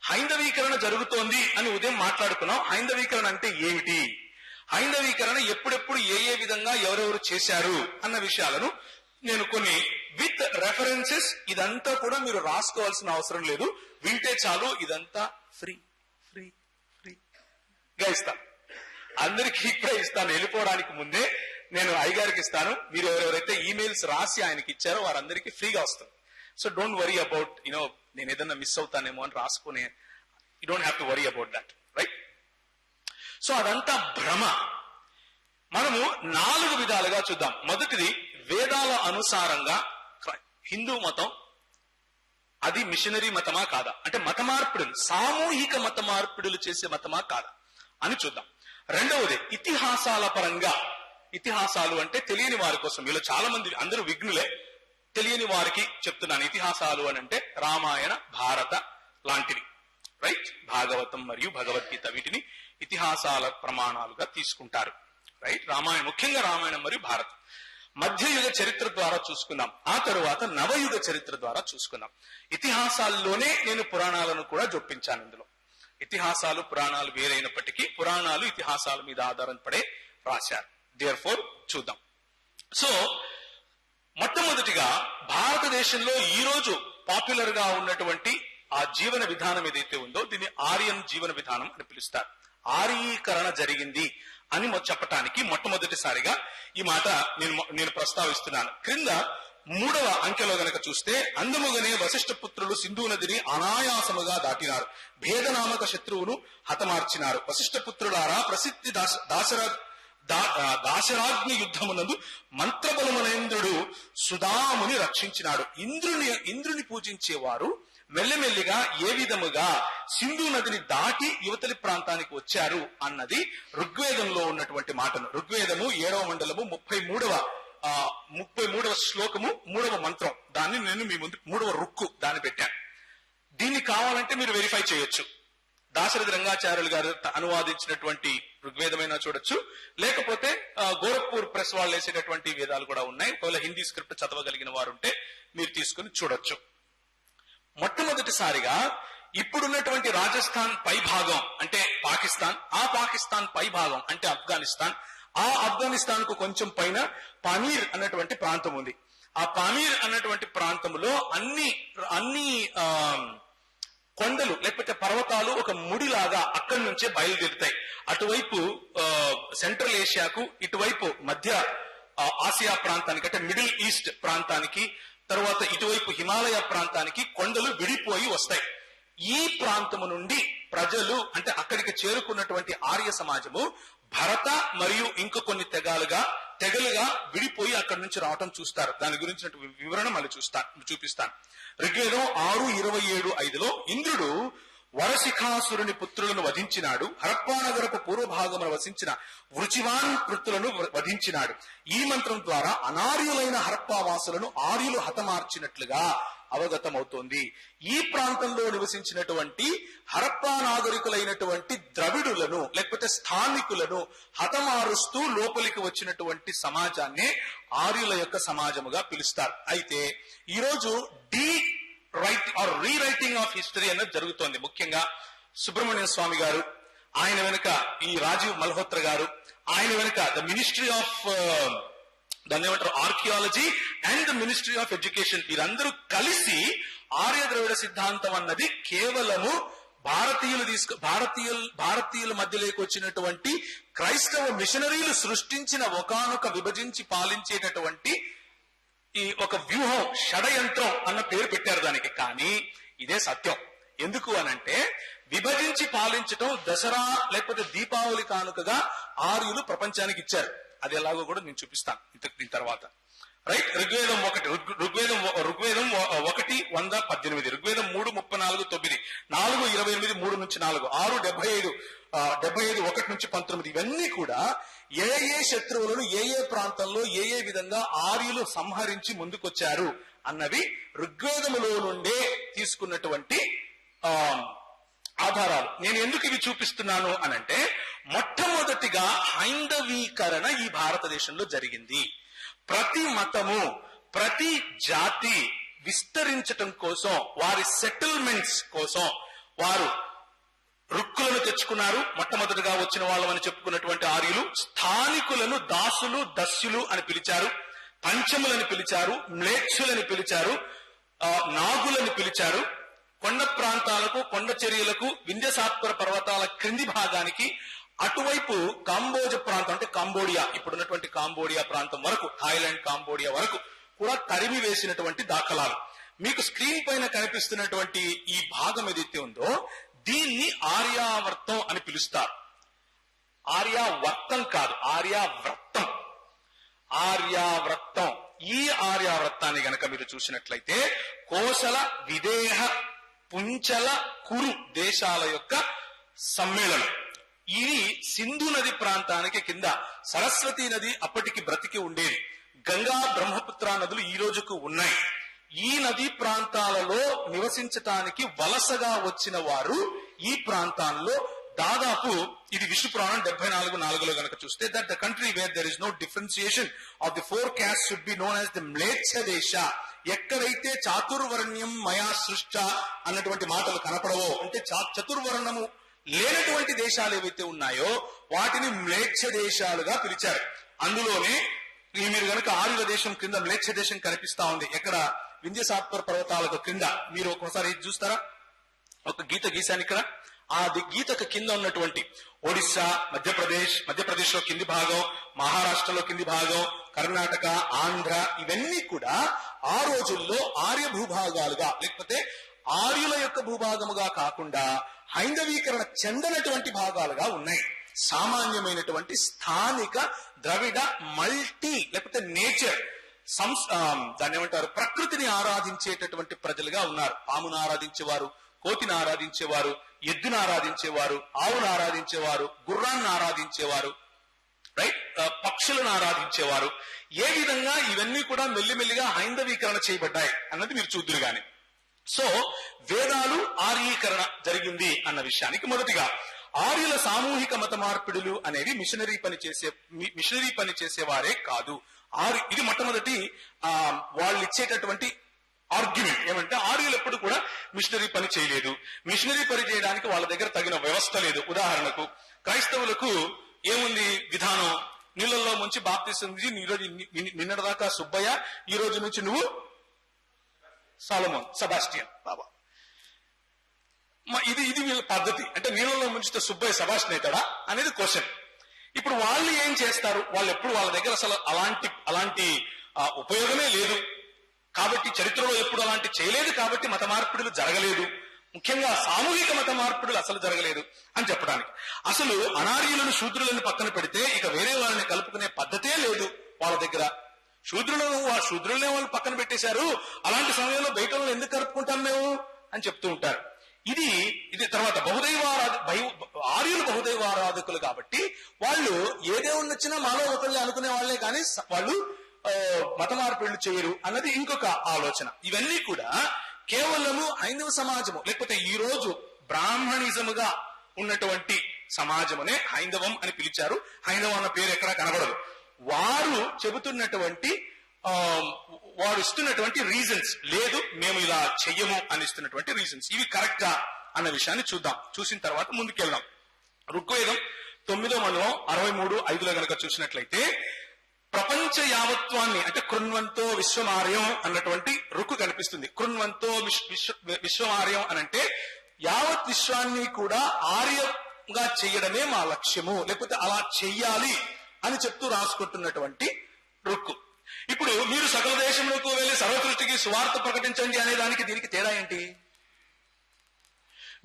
హైందవీకరణ జరుగుతోంది అని ఉదయం మాట్లాడుకున్నాం. హైందవీకరణ అంటే ఏమిటి? హైందవీకరణ ఎప్పుడెప్పుడు ఏ విధంగా ఎవరెవరు చేశారు అన్న విషయాలను నేను కొన్ని విత్ రెఫరెన్సెస్, ఇదంతా కూడా మీరు రాసుకోవాల్సిన అవసరం లేదు, వింటే చాలు. ఇదంతా ఫ్రీ ఫ్రీ ఫ్రీగా ఇస్తాను, అందరికీ ఇప్పుడే ఇస్తాను. వెళ్ళిపోవడానికి ముందే నేను అయ్యగారికి ఇస్తాను. మీరు ఎవరెవరైతే ఈమెయిల్స్ రాసి ఆయనకి ఇచ్చారో వారందరికీ ఫ్రీగా వస్తుంది. సో డోంట్ వరీ అబౌట్ నేను ఏదన్నా మిస్ అవుతానేమో అని రాసుకునే, you don't have to worry about that, right? So అదంతా భ్రమ. మనము 4 విధాలుగా చూద్దాం. మొదటిది, వేదాల అనుసారంగా హిందూ మతం అది మిషనరీ మతమా కాదా, అంటే మత మార్పిడులు, సామూహిక మత మార్పిడులు చేసే మతమా కాదా అని చూద్దాం. రెండవది, ఇతిహాసాల పరంగా. ఇతిహాసాలు అంటే తెలియని వారి కోసం, వీళ్ళు చాలా మంది అందరూ విఘ్నులే, తెలియని వారికి చెప్తున్నాను. ఇతిహాసాలు అని అంటే రామాయణ, భారత లాంటివి, రైట్? భాగవతం మరియు భగవద్గీత, వీటిని ఇతిహాసాల ప్రమాణాలుగా తీసుకుంటారు, రైట్? రామాయణం, ముఖ్యంగా రామాయణం మరియు భారతం. మధ్యయుగ చరిత్ర ద్వారా చూసుకుందాం, ఆ తరువాత నవయుగ చరిత్ర ద్వారా చూసుకుందాం. ఇతిహాసాల్లోనే నేను పురాణాలను కూడా జొప్పించాను. ఇందులో ఇతిహాసాలు పురాణాలు వేరైనప్పటికీ పురాణాలు ఇతిహాసాల మీద ఆధారపడే రాశారు. దేర్ఫోర్ చూద్దాం. సో మొట్టమొదటిగా భారతదేశంలో ఈ రోజు పాపులర్ గా ఉన్నటువంటి ఆ జీవన విధానం ఏదైతే ఉందో దీన్ని ఆర్యన్ జీవన విధానం అని పిలుస్తారు. ఆర్యీకరణ జరిగింది అని చెప్పటానికి మొట్టమొదటిసారిగా ఈ మాట నేను ప్రస్తావిస్తున్నాను. క్రింద 3వ అంకెలో గనక చూస్తే, అందుముగనే వశిష్ఠ పుత్రులు సింధు నదిని అనాయాసముగా దాటినారు, భేదనామక శత్రువును హతమార్చినారు. వశిష్ఠ పుత్రులారా, ప్రసిద్ధి దాశరాగ్ని యుద్ధమునందు మంత్రబలమునేంద్రుడు సుధాముని రక్షించినాడు. ఇంద్రుని పూజించేవారు మెల్లమెల్లిగా ఏ విధముగా సింధు నదిని దాటి యువతలి ప్రాంతానికి వచ్చారు అన్నది ఋగ్వేదంలో ఉన్నటువంటి మాటను. ఋగ్వేదము 7వ మండలము 33వ శ్లోకము 3వ మంత్రం, దాన్ని నేను మీ ముందు 3వ రుక్కు దాన్ని పెట్టాను. దీన్ని కావాలంటే మీరు వెరిఫై చేయొచ్చు. దాశరథి రంగాచార్యులు గారు అనువాదించినటువంటి ఋగ్వేదమైనా చూడొచ్చు, లేకపోతే గోరఖ్పూర్ ప్రెస్ వాళ్ళు వేసేటటువంటి వేదాలు కూడా ఉన్నాయి. ఒకవేళ హిందీ స్క్రిప్ట్ చదవగలిగిన వారు ఉంటే మీరు తీసుకుని చూడొచ్చు. మొట్టమొదటిసారిగా ఇప్పుడున్నటువంటి రాజస్థాన్ పై భాగం అంటే పాకిస్తాన్, ఆ పాకిస్తాన్ పై భాగం అంటే ఆఫ్ఘనిస్తాన్, ఆ ఆఫ్ఘనిస్తాన్ కు కొంచెం పైన పామీర్ అన్నటువంటి ప్రాంతం ఉంది. ఆ పామీర్ అన్నటువంటి ప్రాంతంలో అన్ని కొండలు లేకపోతే పర్వతాలు ఒక ముడిలాగా అక్కడి నుంచే బయలుదేరుతాయి. అటువైపు సెంట్రల్ ఏషియాకు, ఇటువైపు మధ్య ఆసియా ప్రాంతానికి అంటే మిడిల్ ఈస్ట్ ప్రాంతానికి, తర్వాత ఇటువైపు హిమాలయ ప్రాంతానికి కొండలు విడిపోయి వస్తాయి. ఈ ప్రాంతము నుండి ప్రజలు అంటే అక్కడికి చేరుకున్నటువంటి ఆర్య సమాజము భరత మరియు ఇంకో కొన్ని తెగలుగా విడిపోయి అక్కడి నుంచి రావటం చూస్తారు. దాని గురించిన వివరణ మళ్ళీ చూపిస్తాను. ఋగ్వేదం 6:27-5లో ఇంద్రుడు వరశిఖాసురుని పుత్రులను వధించినాడు. హరప్పానగరపు పూర్వభాగమును వసించిన వృచివాన్ కృతులను వధించినాడు. ఈ మంత్రం ద్వారా అనార్యులైన హరప్పావాసులను ఆర్యులు హతమార్చినట్లుగా అవగతమవుతోంది. ఈ ప్రాంతంలో నివసించినటువంటి హరప్పా నాగరికులైనటువంటి ద్రవిడులను లేకపోతే స్థానికులను హతమారుస్తూ లోపలికి వచ్చినటువంటి సమాజాన్ని ఆర్యుల యొక్క సమాజముగా పిలుస్తారు. అయితే ఈరోజు రీరైటింగ్ ఆఫ్ హిస్టరీ అనేది జరుగుతోంది. ముఖ్యంగా సుబ్రహ్మణ్య స్వామి గారు, ఆయన వెనుక ఈ రాజీవ్ మల్హోత్రా గారు, ఆయన వెనుక ద మినిస్ట్రీ ఆఫ్ దాన్ని ఏమంటారు archaeology and the ministry of education, వీరందరూ కలిసి ఆర్య ద్రవిడ సిద్ధాంతం అన్నది కేవలము భారతీయుల మధ్యలోకి వచ్చినటువంటి క్రైస్తవ మిషనరీలు సృష్టించిన ఒకానొక విభజించి పాలించేటటువంటి ఈ ఒక వ్యూహం, షడయంత్రం అన్న పేరు పెట్టారు దానికి. కానీ ఇదే సత్యం. ఎందుకు అనంటే విభజించి పాలించటం దసరా లేకపోతే దీపావళి కానుకగా ఆర్యులు ప్రపంచానికి ఇచ్చారు. అది ఎలాగో కూడా నేను చూపిస్తాను దీని తర్వాత. రైట్, ఋగ్వేదం 1:118, ఋగ్వేదం 3:34-9, 4:28, 3-4, 6:75, 1-19 ఇవన్నీ కూడా ఏ శత్రువులను ఏ ప్రాంతంలో ఏ విధంగా ఆర్యులు సంహరించి ముందుకొచ్చారు అన్నవి ఋగ్వేదములో నుండే తీసుకున్నటువంటి ఆధారాలు. నేను ఎందుకు ఇవి చూపిస్తున్నాను అనంటే మొట్టమొదటిగా హైందవీకరణ ఈ భారతదేశంలో జరిగింది. ప్రతి మతము ప్రతి జాతి విస్తరించటం కోసం, వారి సెటిల్మెంట్స్ కోసం వారు రుక్కులను తెచ్చుకున్నారు. మొట్టమొదటిగా వచ్చిన వాళ్ళమని చెప్పుకున్నటువంటి ఆర్యులు స్థానికులను దాసులు దస్యులు అని పిలిచారు, పంచములని పిలిచారు, మ్లేచ్చులని పిలిచారు, నాగులని పిలిచారు. కొండ ప్రాంతాలకు, కొండ చర్యలకు, వింధ్యసాత్వర పర్వతాల క్రింది భాగానికి అటువైపు కాంబోజ ప్రాంతం అంటే కాంబోడియా, ఇప్పుడున్నటువంటి కాంబోడియా ప్రాంతం వరకు, థాయిలాండ్ కాంబోడియా వరకు కూడా తరిమి వేసినటువంటి దాఖలాలు. మీకు స్క్రీన్ పైన కనిపిస్తున్నటువంటి ఈ భాగం ఏదైతే ఉందో దీన్ని ఆర్యావర్తం అని పిలుస్తారు. ఆర్యావర్తం కాదు, ఆర్యావ్రతం. ఆర్యావ్రతం. ఈ ఆర్యావ్రతాన్ని గనక మీరు చూసినట్లయితే కోసల, విదేహ, పుంచల, కురు దేశాల యొక్క సమ్మేళనం. ఇది సింధు నది ప్రాంతానికి కింద సరస్వతి నది అప్పటికి బ్రతికి ఉండేది. గంగా, బ్రహ్మపుత్ర నదులు ఈ రోజుకు ఉన్నాయి. ఈ నదీ ప్రాంతాలలో నివసించటానికి వలసగా వచ్చిన వారు ఈ ప్రాంతాల్లో దాదాపు, ఇది విష్ణు పురాణం 74:4లో గనక చూస్తే, that the country where there is no differentiation of the 4 castes should be known as the మ్లేచ్ఛ దేశ. ఎక్కడైతే చాతుర్వర్ణ్యం మయా సృష్ట అన్నటువంటి మాటలు కనపడవో, అంటే చతుర్వర్ణము లేనటువంటి దేశాలు ఏవైతే ఉన్నాయో వాటిని మ్లేచ్ఛ దేశాలుగా పిలిచారు. అందులోనే మీరు గనక ఆర్యుల దేశం క్రింద మ్లేచ్ఛ దేశం కనిపిస్తా ఉంది. ఎక్కడ? వింధ్యసాత్వర పర్వతాలకు క్రింద. మీరు ఒకసారి చూస్తారా? ఒక గీత గీశాను ఇక్కడ. ఆ గీతకు కింద ఉన్నటువంటి ఒడిస్సా, మధ్యప్రదేశ్ లో కింది భాగం, మహారాష్ట్రలో కింది భాగం, కర్ణాటక, ఆంధ్ర, ఇవన్నీ కూడా ఆ రోజుల్లో ఆర్య భూభాగాలుగా, లేకపోతే ఆర్యుల యొక్క భూభాగముగా కాకుండా హైందవీకరణ చెందనటువంటి భాగాలుగా ఉన్నాయి. సామాన్యమైనటువంటి స్థానిక ద్రవిడ మల్టీ లేకపోతే నేచర్ దాన్ని ఏమంటారు, ప్రకృతిని ఆరాధించేటటువంటి ప్రజలుగా ఉన్నారు. పామును ఆరాధించేవారు, కోతిని ఆరాధించేవారు, ఎద్దును ఆరాధించేవారు, ఆవును ఆరాధించేవారు, గుర్రాన్ని ఆరాధించేవారు, రైట్, పక్షులను ఆరాధించేవారు. ఏ విధంగా ఇవన్నీ కూడా మెల్లిమెల్లిగా హైందవీకరణ చేయబడ్డాయి అన్నది మీరు చూద్దురు గాని. సో వేదాలు ఆర్యీకరణ జరిగింది అన్న విషయానికి మొదటిగా ఆర్యుల సామూహిక మత మార్పిడులు అనేవి మిషనరీ పని చేసేవారే కాదు. ఇది మొట్టమొదటి వాళ్ళు ఇచ్చేటటువంటి ఆర్గ్యుమెంట్ ఏమంటే ఆర్యులు ఎప్పుడు కూడా మిషనరీ పని చేయలేదు. మిషనరీ పని చేయడానికి వాళ్ళ దగ్గర తగిన వ్యవస్థ లేదు. ఉదాహరణకు క్రైస్తవులకు ఏముంది విధానం? నీళ్ళల్లో ముంచి బాప్తిసం నిన్నటిదాకా సుబ్బయ్య, ఈ రోజు నుంచి నువ్వు సాలమోన్, సెబాస్టియన్ బాబా. ఇది వీళ్ళ పద్ధతి. అంటే నీళ్ళలో ముంచితే సుబ్బయ్య సెబాస్టియన్ అవుతాడా అనేది క్వశ్చన్. ఇప్పుడు వాళ్ళు ఏం చేస్తారు? వాళ్ళు ఎప్పుడు వాళ్ళ దగ్గర అసలు అలాంటి ఉపయోగమే లేదు కాబట్టి, చరిత్రలో ఎప్పుడు అలాంటి చేయలేదు కాబట్టి మత మార్పిడులు జరగలేదు. ముఖ్యంగా సామూహిక మత మార్పిడులు అసలు జరగలేదు అని చెప్పడానికి. అసలు అనార్యులను శూద్రులను పక్కన పెడితే ఇక వేరే వాళ్ళని కలుపుకునే పద్ధతే లేదు వాళ్ళ దగ్గర. శూద్రులనే వాళ్ళు పక్కన పెట్టేశారు, అలాంటి సమయంలో బయట వాళ్ళు ఎందుకు కలుపుకుంటాం మేము అని చెప్తూ ఉంటారు. ఇది తర్వాత ఆర్యులు బహుదైవారాధకులు కాబట్టి వాళ్ళు ఏ దేవుణ్ణి వచ్చినా మాలో ఒకళ్ళు అనుకునే వాళ్లే కానీ వాళ్ళు మత మార్పిడులు చేయరు అన్నది ఇంకొక ఆలోచన. ఇవన్నీ కూడా కేవలము హైందవ సమాజము, లేకపోతే ఈ రోజు బ్రాహ్మణిజముగా ఉన్నటువంటి సమాజమునే హైందవం అని పిలిచారు. హైందవం అన్న పేరు ఎక్కడా కనబడదు. వారు చెబుతున్నటువంటి వారు ఇస్తున్నటువంటి రీజన్స్, లేదు మేము ఇలా చెయ్యము అని ఇస్తున్నటువంటి రీజన్స్, ఇవి కరెక్టా అన్న విషయాన్ని చూద్దాం. చూసిన తర్వాత ముందుకెళ్దాం. ఋగ్వేదం 9వ మండలం 63:5 గనక చూసినట్లయితే ప్రపంచ యావత్వాన్ని అంటే కృణ్వంతో విశ్వమార్యం అన్నటువంటి రుక్కు కనిపిస్తుంది. కృణ్వంతో విశ్వమార్యం అనంటే యావత్ విశ్వాన్ని కూడా ఆర్యంగా చెయ్యడమే మా లక్ష్యము, లేకపోతే అలా చెయ్యాలి అని చెప్తూ రాసుకుంటున్నటువంటి రుక్కు. ఇప్పుడు మీరు సకల దేశంలోకి వెళ్లి సర్వసృష్టికి సువార్త ప్రకటించండి అనే దానికి దీనికి తేడా ఏంటి?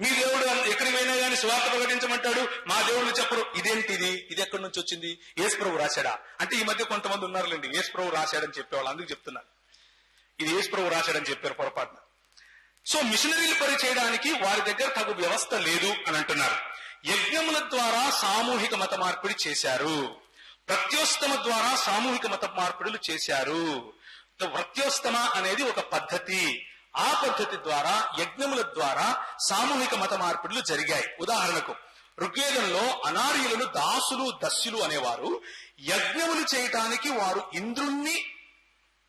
మీ దేవుడు ఎక్కడికి పోయినా కానీ సువార్త ప్రకటించమంటాడు, మా దేవుళ్ళు చెప్పరు. ఇదేంటిది? ఇది ఎక్కడి నుంచి వచ్చింది? యేసు ప్రభు రాశాడా అంటే? ఈ మధ్య కొంతమంది ఉన్నారులేండి యేసు ప్రభు రాశాడని చెప్పేవాళ్ళు, అందుకు చెప్తున్నారు. ఇది యేసు ప్రభు రాశాడని చెప్పారు పొరపాటున. సో మిషనరీలు పని చేయడానికి వారి దగ్గర తగు వ్యవస్థ లేదు అని అంటున్నారు. యజ్ఞముల ద్వారా సామూహిక మత మార్పిడి చేశారు, ప్రత్యోస్తమ ద్వారా సామూహిక మత మార్పిడులు చేశారు. ప్రత్యోస్తమ అనేది ఒక పద్ధతి, ఆ పద్ధతి ద్వారా యజ్ఞముల ద్వారా సామూహిక మత మార్పిడులు జరిగాయి. ఉదాహరణకు ఋగ్వేదంలో అనార్యులను దాసులు దస్యులు అనేవారు. యజ్ఞములు చేయటానికి వారు ఇంద్రుణ్ణి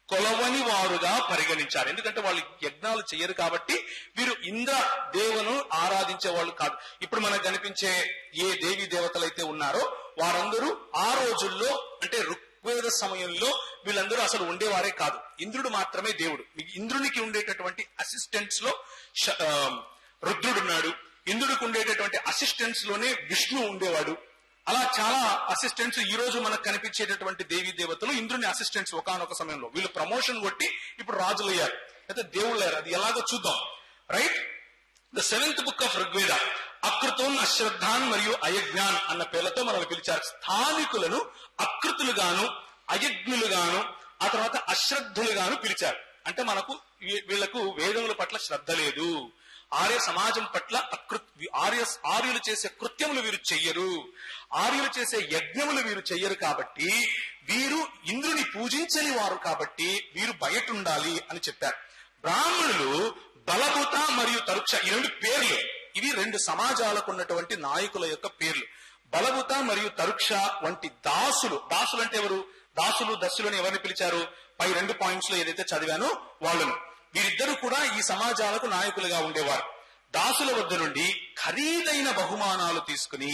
కొలవని వారుగా పరిగణించారు. ఎందుకంటే వాళ్ళు యజ్ఞాలు చేయరు కాబట్టి వీరు ఇంద్ర దేవును ఆరాధించే వాళ్ళు కాదు. ఇప్పుడు మనకు కనిపించే ఏ దేవీ దేవతలైతే ఉన్నారో వారందరూ ఆ రోజుల్లో అంటే ఋగ్వేద సమయంలో వీళ్ళందరూ అసలు ఉండేవారే కాదు. ఇంద్రుడు మాత్రమే దేవుడు. ఇంద్రునికి ఉండేటటువంటి అసిస్టెంట్స్ లో రుద్రుడున్నాడు. ఇంద్రుడికి ఉండేటటువంటి అసిస్టెంట్స్ లోనే విష్ణు ఉండేవాడు. అలా చాలా అసిస్టెంట్స్ ఈ రోజు మనకు కనిపించేటటువంటి దేవీ దేవతలు ఇంద్రుని అసిస్టెంట్స్. ఒకానొక సమయంలో వీళ్ళు ప్రమోషన్ కొట్టి ఇప్పుడు రాజులయ్యారు, అయితే దేవుళ్ళయ్యారు. అది ఎలాగో చూద్దాం. Right, the 7th book of Rigveda అకృతోన్ అశ్రద్ధాన్ మరియు అయజ్ఞాన్ అన్న పేర్లతో మనల్ని పిలిచారు. స్థానికులను అకృతులుగాను అయజ్ఞులుగాను ఆ తర్వాత అశ్రద్ధులుగాను పిలిచారు. అంటే మనకు వీళ్లకు వేదముల పట్ల శ్రద్ధ లేదు, ఆర్య సమాజం పట్ల ఆర్యులు చేసే కృత్యములు వీరు చెయ్యరు, ఆర్యులు చేసే యజ్ఞములు వీరు చెయ్యరు. కాబట్టి వీరు ఇంద్రుని పూజించని వారు కాబట్టి వీరు బయట ఉండాలి అని చెప్పారు. బ్రాహ్మణులు బలభూత మరియు తరుక్ష, ఈ 2 పేర్లు, ఇవి 2 సమాజాలకు ఉన్నటువంటి నాయకుల యొక్క పేర్లు. బలభూత మరియు తరుక్ష వంటి దాసులు అంటే ఎవరు? దాసులు దస్యులను ఎవరిని పిలిచారు? పై 2 పాయింట్స్ లో ఏదైతే చదివానో వాళ్ళను. వీరిద్దరూ కూడా ఈ సమాజాలకు నాయకులుగా ఉండేవారు. దాసుల వద్ద నుండి ఖరీదైన బహుమానాలు తీసుకుని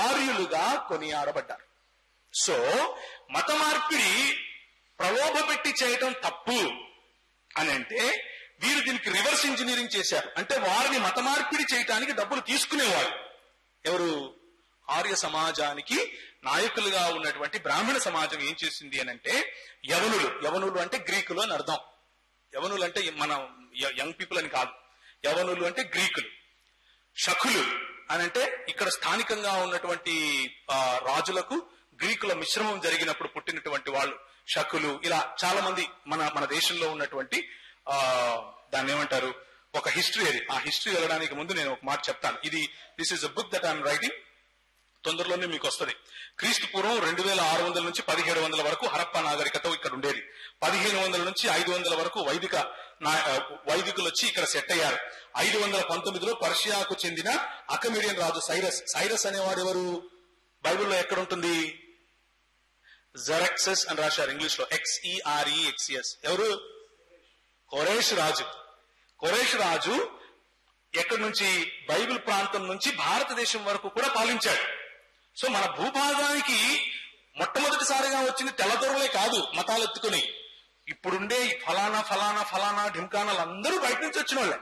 ఆర్యులుగా కొనియాడబడ్డారు. సో మత మార్పిడి ప్రలోభ పెట్టి చేయటం తప్పు అని అంటే వీరు దీనికి రివర్స్ ఇంజనీరింగ్ చేశారు. అంటే వారిని మత మార్పిడి చేయటానికి డబ్బులు తీసుకునేవారు ఎవరు? ఆర్య సమాజానికి నాయకులుగా ఉన్నటువంటి బ్రాహ్మణ సమాజం ఏం చేసింది అని అంటే యవనులు అంటే గ్రీకులు అని అర్థం. యవనులు అంటే మన యంగ్ పీపుల్ అని కాదు, యవనులు అంటే గ్రీకులు. శకులు అని అంటే ఇక్కడ స్థానికంగా ఉన్నటువంటి రాజులకు గ్రీకుల మిశ్రమం జరిగినప్పుడు పుట్టినటువంటి వాళ్ళు శకులు. ఇలా చాలా మంది మన దేశంలో ఉన్నటువంటి దాన్ని ఏమంటారు, ఒక హిస్టరీ. అది ఆ హిస్టరీ వెళ్ళడానికి ముందు నేను ఒక మాట చెప్తాను. This is a book that I'm writing, తొందరలోనే మీకు వస్తుంది. క్రీస్తు పూర్వం 2600 నుంచి 1700 వరకు హరప్ప నాగరికత ఇక్కడ ఉండేది. 1500 నుంచి 500 వరకు వైదికులు వచ్చి ఇక్కడ సెట్ అయ్యారు. 519లో పర్షియాకు చెందిన అకమిడియన్ రాజు సైరస్ అనేవాడు ఎవరు? బైబిల్లో ఎక్కడ ఉంటుంది? జెరెక్సెస్ అని రాశారు ఇంగ్లీష్ లో, XEREXES. ఎవరు? కొరేష్ రాజు ఎక్కడి నుంచి? బైబిల్ ప్రాంతం నుంచి భారతదేశం వరకు కూడా పాలించాడు. సో మన భూభాగానికి మొట్టమొదటిసారిగా వచ్చింది తెల్లదొరలే కాదు మతాలు ఎత్తుకుని. ఇప్పుడుండే ఫలానా ఢింకానాలు అందరూ బయట నుంచి వచ్చిన వాళ్ళే,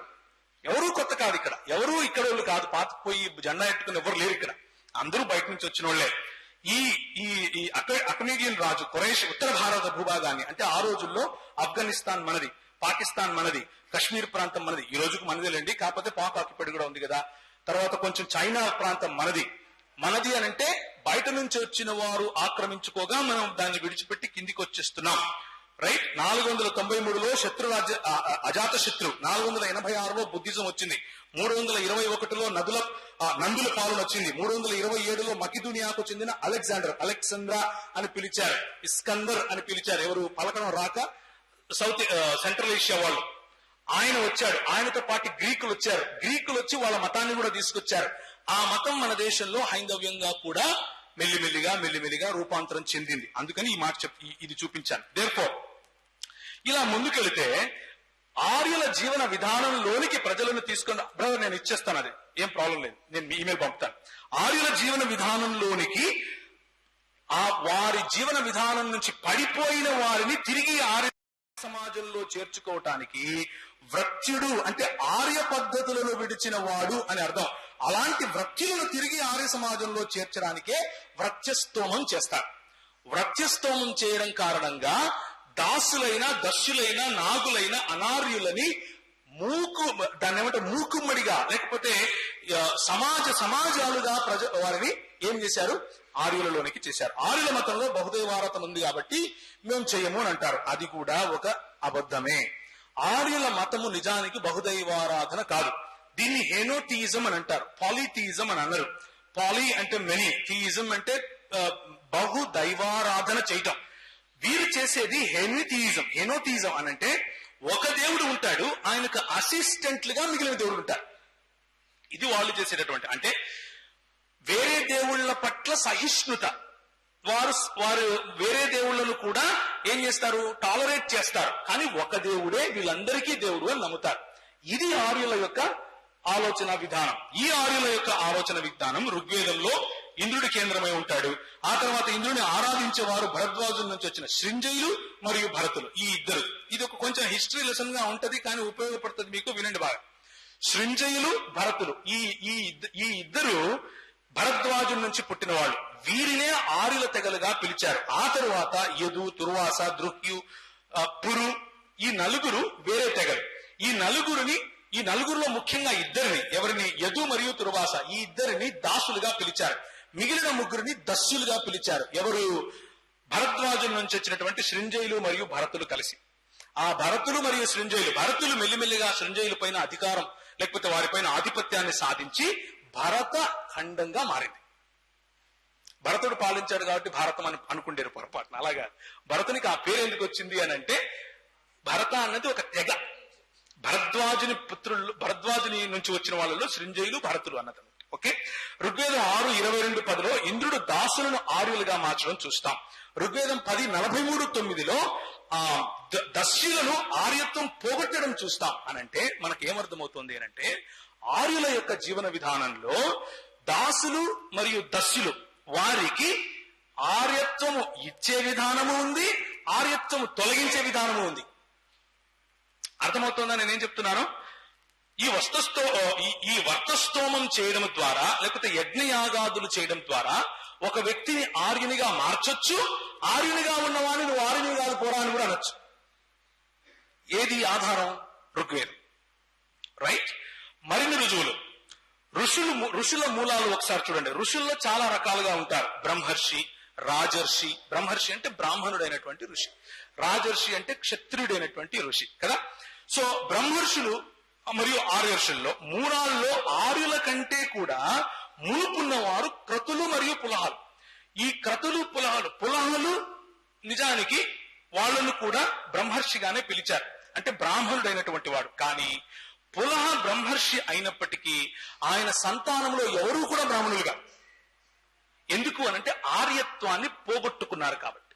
ఎవరూ కొత్త కాదు. ఎవరూ ఇక్కడ వాళ్ళు కాదు, పాతపోయి జెండా ఎట్టుకుని ఎవరు లేరు ఇక్కడ, అందరూ బయట నుంచి వచ్చిన వాళ్ళే. ఈ అకమేడియన్ రాజు కొరేష్ ఉత్తర భారత భూభాగాన్ని, అంటే ఆ రోజుల్లో ఆఫ్ఘనిస్తాన్ మనది, పాకిస్తాన్ మనది, కశ్మీర్ ప్రాంతం మనది, ఈ రోజుకు మనదేలేండి, కాకపోతే పాక్ ఆక్యుపైడ్ కూడా ఉంది కదా. తర్వాత కొంచెం చైనా ప్రాంతం మనది. మనది అని అంటే బయట నుంచి వచ్చిన వారు ఆక్రమించుకోగా మనం దాన్ని విడిచిపెట్టి కిందికి వచ్చేస్తున్నాం. రైట్. 493లో శత్రు రాజ్య అజాత శత్రు, 486లో బుద్ధిజం వచ్చింది, 321లో నందుల పాలన వచ్చింది, 327లో మకిదునియాకు చెందిన అలెగ్జాండ్రా అని పిలిచారు, ఇస్కందర్ అని పిలిచారు. ఎవరు పలకడం రాక సెంట్రల్ ఏషియా వాళ్ళు. ఆయన వచ్చాడు, ఆయనతో పాటు గ్రీకులు వచ్చారు, గ్రీకులు వచ్చి వాళ్ళ మతాన్ని కూడా తీసుకొచ్చారు. ఆ మతం మన దేశంలో హైందవ్యంగా కూడా మెల్లిమెల్లిగా రూపాంతరం చెందింది. అందుకని ఈ మాట ఇది చూపించాను. దేర్ఫోర్ ఇలా ముందుకెళితే ఆర్యుల జీవన విధానంలోనికి ప్రజలను తీసుకుని, బ్రదర్ నేను ఇచ్చేస్తాను, అది ఏం ప్రాబ్లం లేదు, నేను ఈమెయిల్ పంపుతాను. ఆర్యుల జీవన విధానంలోనికి వారి జీవన విధానం నుంచి పడిపోయిన వారిని తిరిగి ఆర్య సమాజంలో చేర్చుకోవటానికి వృత్యుడు అంటే ఆర్య పద్ధతులను విడిచిన వాడు అని అర్థం. అలాంటి వృత్యులను తిరిగి ఆర్య సమాజంలో చేర్చడానికే వృత్యస్తోమం చేస్తారు. వృత్యస్తోమం చేయడం కారణంగా దాసులైన, దస్యులైన, నాగులైన అనార్యులని దాన్ని ఏమంటే మూకుమ్మడిగా, లేకపోతే సమాజాలుగా వారిని ఏం చేశారు, ఆర్యులలోనికి చేశారు. ఆర్యుల మతంలో బహుదైవారాధన ఉంది కాబట్టి మేము చెయ్యము అని అంటారు. అది కూడా ఒక అబద్ధమే. ఆర్యుల మతము నిజానికి బహుదైవారాధన కాదు. దీన్ని హేనోథియిజం అని అంటారు, పాలిథియిజం అని అన్నారు. పాలి అంటే మెనీ, థియిజం అంటే బహుదైవారాధన చేయటం. వీరు చేసేది హేనోథియిజం. హేనోథియిజం అని అంటే ఒక దేవుడు ఉంటాడు, ఆయనకు అసిస్టెంట్లుగా మిగిలిన దేవుడు ఉంటారు. ఇది వాళ్ళు చేసేటటువంటి, అంటే వేరే దేవుళ్ల పట్ల సహిష్ణుత. వారు వేరే దేవుళ్లను కూడా ఏం చేస్తారు, టాలరేట్ చేస్తారు, కానీ ఒక దేవుడే వీళ్ళందరికీ దేవుడు అని నమ్ముతారు. ఇది ఆర్యుల యొక్క ఆలోచన విధానం. ఈ ఆర్యుల యొక్క ఆలోచన విధానం ఋగ్వేదంలో ఇంద్రుడి కేంద్రమై ఉంటాడు. ఆ తర్వాత ఇంద్రుడిని ఆరాధించేవారు భరద్వాజుల నుంచి వచ్చిన శృంజయులు మరియు భరతులు, ఈ ఇద్దరు. ఇది ఒక కొంచెం హిస్టరీ లెసన్ గా ఉంటది, కానీ ఉపయోగపడుతుంది మీకు, వినండి బాగా. శృంజయులు, భరతులు, ఈ ఇద్దరు భరద్వాజుల నుంచి పుట్టిన వాళ్ళు. వీరినే ఆర్యుల తెగలుగా పిలిచారు. ఆ తరువాత యదు, తుర్వాస, దృహ్యు, పురు, ఈ నలుగురు వేరే తెగలు. ఈ నలుగురులో ముఖ్యంగా ఇద్దరిని, ఎవరిని, యదు మరియు తుర్వాస, ఈ ఇద్దరిని దాసులుగా పిలిచారు. మిగిలిన ముగ్గురిని దస్యులుగా పిలిచారు. ఎవరు, భరద్వాజుల నుంచి వచ్చినటువంటి శృంజయులు మరియు భరతులు కలిసి. ఆ భరతులు మరియు శృంజయులు, భరతులు మెల్లిమెల్లిగా శృంజయుల పైన అధికారం లేకపోతే వారిపైన ఆధిపత్యాన్ని సాధించి భరత ఖండంగా మారింది. భరతుడు పాలించాడు కాబట్టి భారతం అని అనుకుంటారు పొరపాటున. అలాగా భరతునికి ఆ పేరు ఎందుకు వచ్చింది అని అంటే, భరత అన్నది ఒక తెగ. భరద్వాజుని నుంచి వచ్చిన వాళ్ళలో శృంజయులు, భరతులు అన్నది. ఓకే. ఋగ్వేదం 6:22-10లో ఇంద్రుడు దాసులను ఆర్యులుగా మార్చడం చూస్తాం. ఋగ్వేదం 10:43-9లో దస్యులను ఆర్యత్వం పోగొట్టడం చూస్తాం. అనంటే మనకేమర్థమవుతుంది అనంటే, ఆర్యుల యొక్క జీవన విధానంలో దాసులు మరియు దస్యులు వారికి ఆర్యత్వము ఇచ్చే విధానము ఉంది, ఆర్యత్వము తొలగించే విధానము ఉంది. అర్థమవుతుందా నేనేం చెప్తున్నాను? ఈ వర్తస్తోమం చేయడం ద్వారా లేకపోతే యజ్ఞయాగాదులు చేయడం ద్వారా ఒక వ్యక్తిని ఆర్యునిగా మార్చొచ్చు. ఆర్యునిగా ఉన్నవాడిని నువ్వు ఆర్యుని కాదు పోరా అని కూడా అనొచ్చు. ఏది ఆధారం? ఋగ్వేదం. రైట్. మరిన్ని రుజువులు. ఋషుల మూలాలు ఒకసారి చూడండి. ఋషుల్లో చాలా రకాలుగా ఉంటారు. బ్రహ్మర్షి, రాజర్షి. బ్రహ్మర్షి అంటే బ్రాహ్మణుడైనటువంటి ఋషి, రాజర్షి అంటే క్షత్రియుడైనటువంటి ఋషి కదా. సో బ్రహ్మర్షులు మరియు ఆర్యర్షుల్లో మూలాల్లో ఆర్యుల కంటే కూడా మునుపున్నవారు క్రతులు మరియు పులహాలు. ఈ క్రతులు, పులహలు నిజానికి వాళ్ళను కూడా బ్రహ్మర్షిగానే పిలిచారు, అంటే బ్రాహ్మణుడైనటువంటి వాడు. కానీ పులహ బ్రహ్మర్షి అయినప్పటికీ ఆయన సంతానంలో ఎవరూ కూడా బ్రాహ్మణులుగా. ఎందుకు అనంటే ఆర్యత్వాన్ని పోగొట్టుకున్నారు కాబట్టి.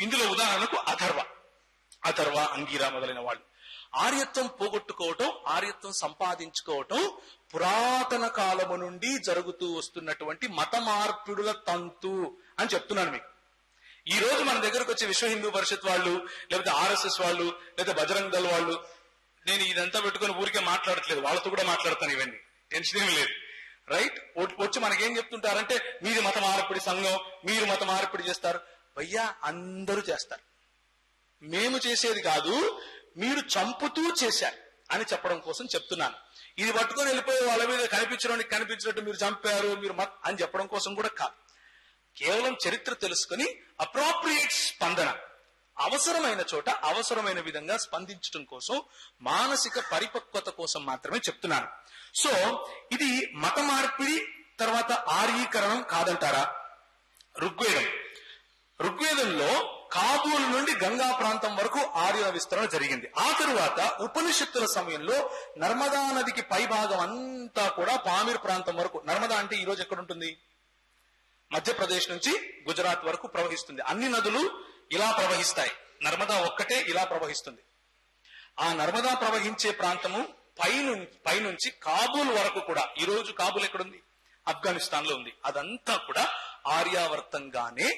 ఇందులో ఉదాహరణకు అథర్వ, అంగీరా మొదలైన వాళ్ళు ఆర్యత్వం పోగొట్టుకోవటం, ఆర్యత్వం సంపాదించుకోవటం పురాతన కాలము నుండి జరుగుతూ వస్తున్నటువంటి మత మార్పిడుల తంతు అని చెప్తున్నాను మీకు. ఈ రోజు మన దగ్గరకు వచ్చే విశ్వ హిందూ పరిషత్ వాళ్ళు, లేకపోతే ఆర్ఎస్ఎస్ వాళ్ళు, లేదా బజరంగ్ దళ్ వాళ్ళు, నేను ఇదంతా పెట్టుకుని ఊరికే మాట్లాడట్లేదు, వాళ్ళతో కూడా మాట్లాడతాను, ఇవన్నీ టెన్షన్ ఏమి లేదు. రైట్. వచ్చి మనకేం చెప్తుంటారంటే, మీది మత మార్పిడి సంఘం, మీరు మత మార్పిడి చేస్తారు. భయ్యా అందరూ చేస్తారు. మేము చేసేది కాదు, మీరు చంపుతూ చేశారు అని చెప్పడం కోసం చెప్తున్నాను. ఇది పట్టుకొని వెళ్ళిపోయి వాళ్ళ మీద కనిపించినట్టు మీరు చంపారు, మీరు అని చెప్పడం కోసం కూడా కాదు. కేవలం చరిత్ర తెలుసుకుని అప్రోప్రియేట్ స్పందన, అవసరమైన చోట అవసరమైన విధంగా స్పందించడం కోసం, మానసిక పరిపక్వత కోసం మాత్రమే చెప్తున్నాను. సో ఇది మత మార్పిడి తర్వాత ఆర్యీకరణం కాదంటారా? ఋగ్వేదంలో కాబూల్ నుండి గంగా ప్రాంతం వరకు ఆర్య విస్తరణ జరిగింది. ఆ తరువాత ఉపనిషత్తుల సమయంలో నర్మదా నదికి పై భాగం అంతా కూడా పామీర్ ప్రాంతం వరకు, నర్మదా అంటే ఈ రోజు ఎక్కడ ఉంటుంది? మధ్యప్రదేశ్ నుంచి గుజరాత్ వరకు ప్రవహిస్తుంది. అన్ని నదులు ఇలా ప్రవహిస్తాయి, నర్మదా ఒక్కటే ఇలా ప్రవహిస్తుంది. ఆ నర్మదా ప్రవహించే ప్రాంతము పైనుంచి కాబూల్ వరకు కూడా, ఈ రోజు కాబూల్ ఎక్కడుంది? ఆఫ్ఘనిస్తాన్ లో ఉంది. అదంతా కూడా ఆర్యావర్తంగానే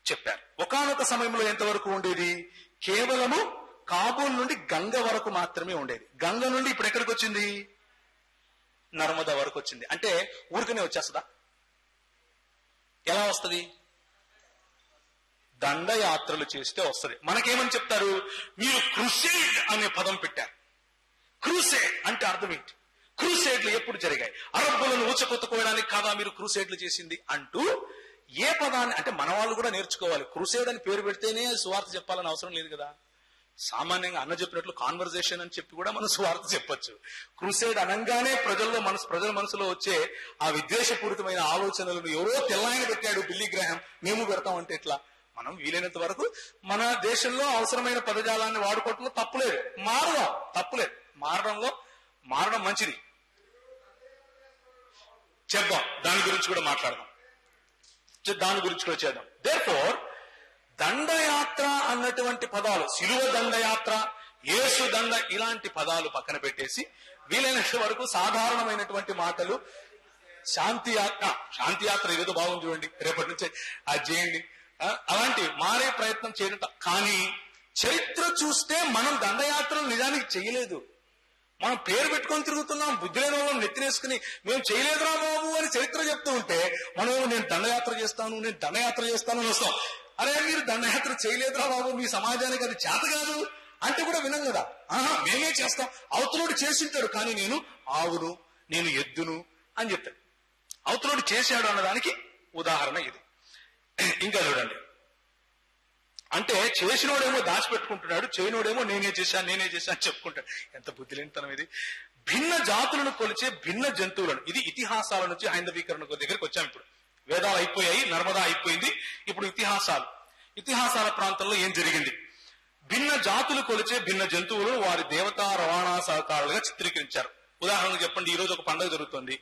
చెప్పారు. ఒకానొక సమయంలో ఎంతవరకు ఉండేది? కేవలము కాబూల్ నుండి గంగ వరకు మాత్రమే ఉండేది. గంగ నుండి ఇప్పుడు ఎక్కడికి వచ్చింది? నర్మదా వరకు వచ్చింది. అంటే ఊరికనే వచ్చేస్తుందా? ఎలా వస్తుంది? దండయాత్రలు చేస్తే వస్తుంది. మనకేమని చెప్తారు? మీరు క్రూసేడ్ అనే పదం పెట్టారు. క్రూసేడ్ అంటే అర్థం ఏంటి? క్రూసేడ్లు ఎప్పుడు జరిగాయి? అరబ్బులను ఊచకొత్తుకోవడానికి కాదా మీరు క్రూసేడ్లు చేసింది అంటూ ఏ పదాన్ని, అంటే మన వాళ్ళు కూడా నేర్చుకోవాలి. క్రూసేడ్ అని పేరు పెడితేనే సువార్త చెప్పాలని అవసరం లేదు కదా. సామాన్యంగా అన్న చెప్పినట్లు కాన్వర్జేషన్ అని చెప్పి కూడా మనం సువార్త చెప్పొచ్చు. క్రూసేడ్ అనగానే ప్రజల మనసులో వచ్చే ఆ విద్వేషపూరితమైన ఆలోచనలను ఎవరో తెల్లాయన పెట్టాడు బిల్లీ గ్రాహం, మేము పెడతాం అంటే ఎట్లా? మనం వీలైనంత వరకు మన దేశంలో అవసరమైన పదజాలాన్ని వాడుకోవటంలో తప్పులేదు, తప్పులేదు. మారడం మంచిది. చెప్దాం, దాని గురించి కూడా మాట్లాడదాం, దాని గురించి కూడా చేద్దాం. దేర్ఫోర్ దండయాత్ర అన్నటువంటి పదాలు, శిలువ దండయాత్ర, యేసు దండ, ఇలాంటి పదాలు పక్కన పెట్టేసి వీలైనంత వరకు సాధారణమైనటువంటి మాటలు, శాంతియాత్ర ఏదో బాగుంది చూడండి, రేపటి నుంచి అది చేయండి, అలాంటి మారే ప్రయత్నం చేయడం. కానీ చరిత్ర చూస్తే మనం దండయాత్రలు నిజానికి చేయలేదు. మనం పేరు పెట్టుకొని తిరుగుతున్నాం, బుద్ధి లేని వాళ్ళని నెత్తినేసుకుని మేము చేయలేదురా బాబు అని చరిత్ర చెప్తూ ఉంటే మనం నేను దండయాత్ర చేస్తాను అని వస్తాం. అరే మీరు దండయాత్ర చేయలేదురా బాబు, మీ సమాజానికి అది చేత కాదు అంటే కూడా వినం కదా. మేమే చేస్తాం, అవతలోడు చేసింటాడు కానీ నేను ఆవును, నేను ఎద్దును అని చెప్తాడు. అవతలోడు చేశాడు అన్నదానికి ఉదాహరణ ఇది. ఇంకా చూడండి, అంటే చేసినోడేమో దాచిపెట్టుకుంటున్నాడు, చేయనోడేమో నేనే చేశాను అని చెప్పుకుంటాడు. ఎంత బుద్ధి లేనితనం ఇది. భిన్న జాతులను కొలిచే భిన్న జంతువులను, ఇది ఇతిహాసాల నుంచి హైందవీకరణ దగ్గరికి వచ్చాం. ఇప్పుడు వేదాలు అయిపోయాయి, నర్మదా అయిపోయింది, ఇప్పుడు ఇతిహాసాల ప్రాంతంలో ఏం జరిగింది? భిన్న జాతులు కొలిచే భిన్న జంతువులను వారి దేవతా రవాణా సహకారులుగా చిత్రీకరించారు. ఉదాహరణకు చెప్పండి, ఈ రోజు ఒక పండుగ జరుగుతుంది.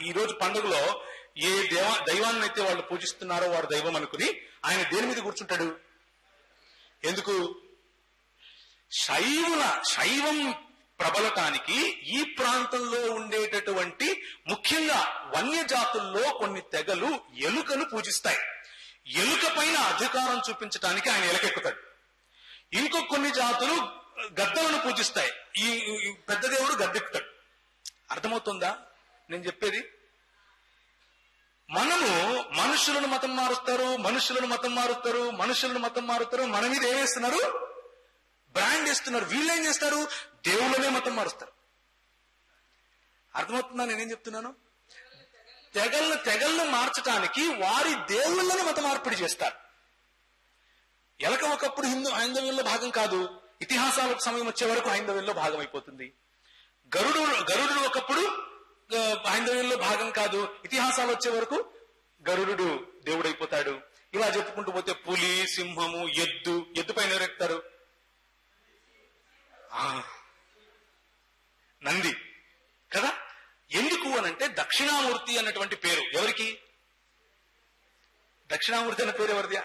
ఈ రోజు పండుగలో ఏ దైవాన్ని అయితే వాళ్ళు పూజిస్తున్నారో వాడు దైవం అనుకుని ఆయన దేని మీద కూర్చుంటాడు? ఎందుకు? శైవం ప్రబలటానికి ఈ ప్రాంతంలో ఉండేటటువంటి ముఖ్యంగా వన్యజాతుల్లో కొన్ని తెగలు ఎలుకను పూజిస్తాయి. ఎలుక పైన అధికారం చూపించడానికి ఆయన ఎలకెక్కుతాడు. ఇంకో కొన్ని జాతులు గద్దలను పూజిస్తాయి, ఈ పెద్ద దేవుడు గద్దెక్కుతాడు. అర్థమవుతుందా నేను చెప్పేది? మనము మనుషులను మతం మారుస్తారు, మన మీద ఏమేస్తున్నారు? బ్రాండ్ వేస్తున్నారు. వీళ్ళేం చేస్తారు? దేవుళ్ళనే మతం మారుస్తారు. అర్థమవుతుందా నేనేం చెప్తున్నాను? తెగలను మార్చడానికి వారి దేవుళ్ళని మత మార్పిడి చేస్తారు. ఎలక ఒకప్పుడు హైందవ్యంలో భాగం కాదు, ఇతిహాసాలకు సమయం వచ్చే వరకు హైందవ్యంలో భాగం అయిపోతుంది. గరుడు ఒకప్పుడు హైందవ్యంలో భాగం కాదు, ఇతిహాసాలు వచ్చే వరకు గరుడు దేవుడైపోతాడు. ఇలా చెప్పుకుంటూ పోతే పులి, సింహము, ఎద్దు పైన ఎవరెక్తారు? నంది కదా. ఎందుకు అనంటే దక్షిణామూర్తి అన్నటువంటి పేరు ఎవరికి? దక్షిణామూర్తి అన్న పేరు ఎవరిది?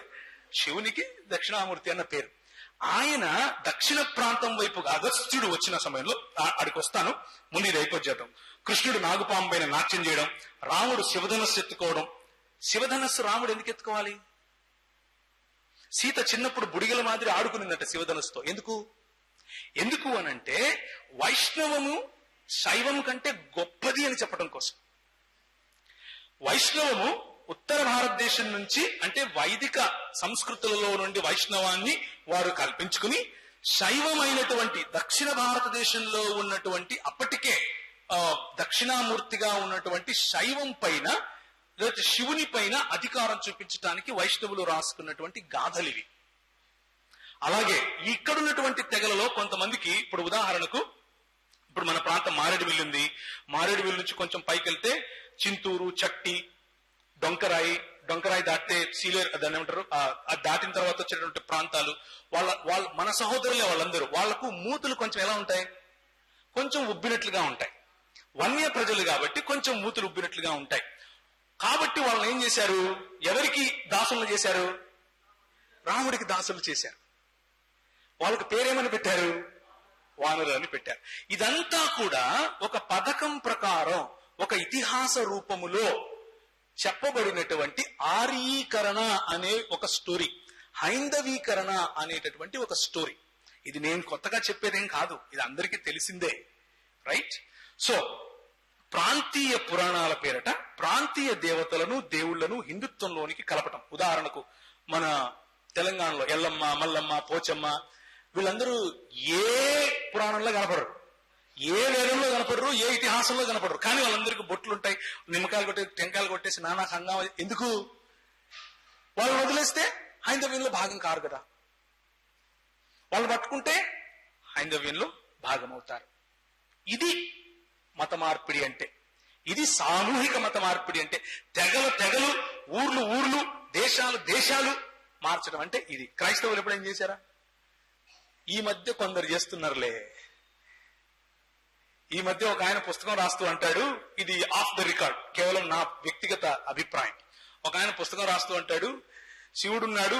శివునికి దక్షిణామూర్తి అన్న పేరు. ఆయన దక్షిణ ప్రాంతం వైపు అగస్త్యుడు వచ్చిన సమయంలో, అడికి వస్తాను, ముందు ఇది అయిపోద్దాం. కృష్ణుడు నాగుపాము పైన నాట్యం చేయడం, రాముడు శివధనస్సు ఎత్తుకోవడం. శివధనస్సు రాముడు ఎందుకు ఎత్తుకోవాలి? సీత చిన్నప్పుడు బుడిగల మాదిరి ఆడుకునిందట శివధనస్సుతో. ఎందుకు అనంటే వైష్ణవము శైవము కంటే గొప్పది అని చెప్పడం కోసం. వైష్ణవము ఉత్తర భారతదేశం నుంచి అంటే వైదిక సంస్కృతులలో నుండి వైష్ణవాన్ని వారు కల్పించుకుని శైవమైనటువంటి దక్షిణ భారతదేశంలో ఉన్నటువంటి అప్పటికే దక్షిణామూర్తిగా ఉన్నటువంటి శైవం పైన లేదా శివుని పైన అధికారం చూపించడానికి వైష్ణవులు రాసుకున్నటువంటి గాథలివి. అలాగే ఇక్కడున్నటువంటి తెగలలో కొంతమందికి, ఇప్పుడు ఉదాహరణకు ఇప్పుడు మన ప్రాంతం మారేడుమిల్లి ఉంది, మారేడుమిల్లి నుంచి కొంచెం పైకి వెళ్తే చింతూరు, చట్టి, డొంకరాయి దాటితే సీలేరు, దాన్ని ఏమంటారు, అది దాటిన తర్వాత వచ్చేటువంటి ప్రాంతాలు వాళ్ళ మన సహోదరులే వాళ్ళందరూ. వాళ్లకు మూతులు కొంచెం ఎలా ఉంటాయి, కొంచెం ఉబ్బినట్లుగా ఉంటాయి. వన్య ప్రజలు కాబట్టి కొంచెం మూతులు ఉబ్బినట్లుగా ఉంటాయి. కాబట్టి వాళ్ళని ఏం చేశారు, ఎవరికి దాసులను చేశారు, రాముడికి దాసులు చేశారు. వాళ్ళకి పేరేమని పెట్టారు, వానరులు అని పెట్టారు. ఇదంతా కూడా ఒక పథకం ప్రకారం ఒక ఇతిహాస రూపములో చెప్పబడినటువంటి ఆర్యీకరణ అనే ఒక స్టోరీ, హైందవీకరణ అనేటటువంటి ఒక స్టోరీ. ఇది నేను కొత్తగా చెప్పేదేం కాదు, ఇది అందరికీ తెలిసిందే, రైట్? సో ప్రాంతీయ పురాణాల పేరట ప్రాంతీయ దేవతలను, దేవుళ్లను హిందుత్వంలోనికి కలపటం. ఉదాహరణకు మన తెలంగాణలో ఎల్లమ్మ, మల్లమ్మ, పోచమ్మ వీళ్ళందరూ ఏ పురాణంలో కనపడరు, ఏ వేదంలో కనపడరు, ఏ ఇతిహాసంలో కనపడరు. కానీ వాళ్ళందరికీ బొట్లు ఉంటాయి, నిమ్మకాయలు కొట్టేసి టెంకాయలు కొట్టేసి నానా హంగామా. ఎందుకు? వాళ్ళు వదిలేస్తే హైందవ్యంలో భాగం కారు కదా, వాళ్ళు పట్టుకుంటే హైందవ్యంలో భాగం అవుతారు. ఇది మత మార్పిడి అంటే, ఇది సామూహిక మత మార్పిడి అంటే. తెగలు, ఊర్లు, దేశాలు మార్చడం అంటే ఇది. క్రైస్తవులు ఎప్పుడేం చేశారా? ఈ మధ్య కొందరు చేస్తున్నారులే. ఈ మధ్య ఒక ఆయన పుస్తకం రాస్తూ అంటాడు, ఇది ఆఫ్ ద రికార్డ్, కేవలం నా వ్యక్తిగత అభిప్రాయం. ఒక ఆయన పుస్తకం రాస్తూ అంటాడు, శివుడున్నాడు,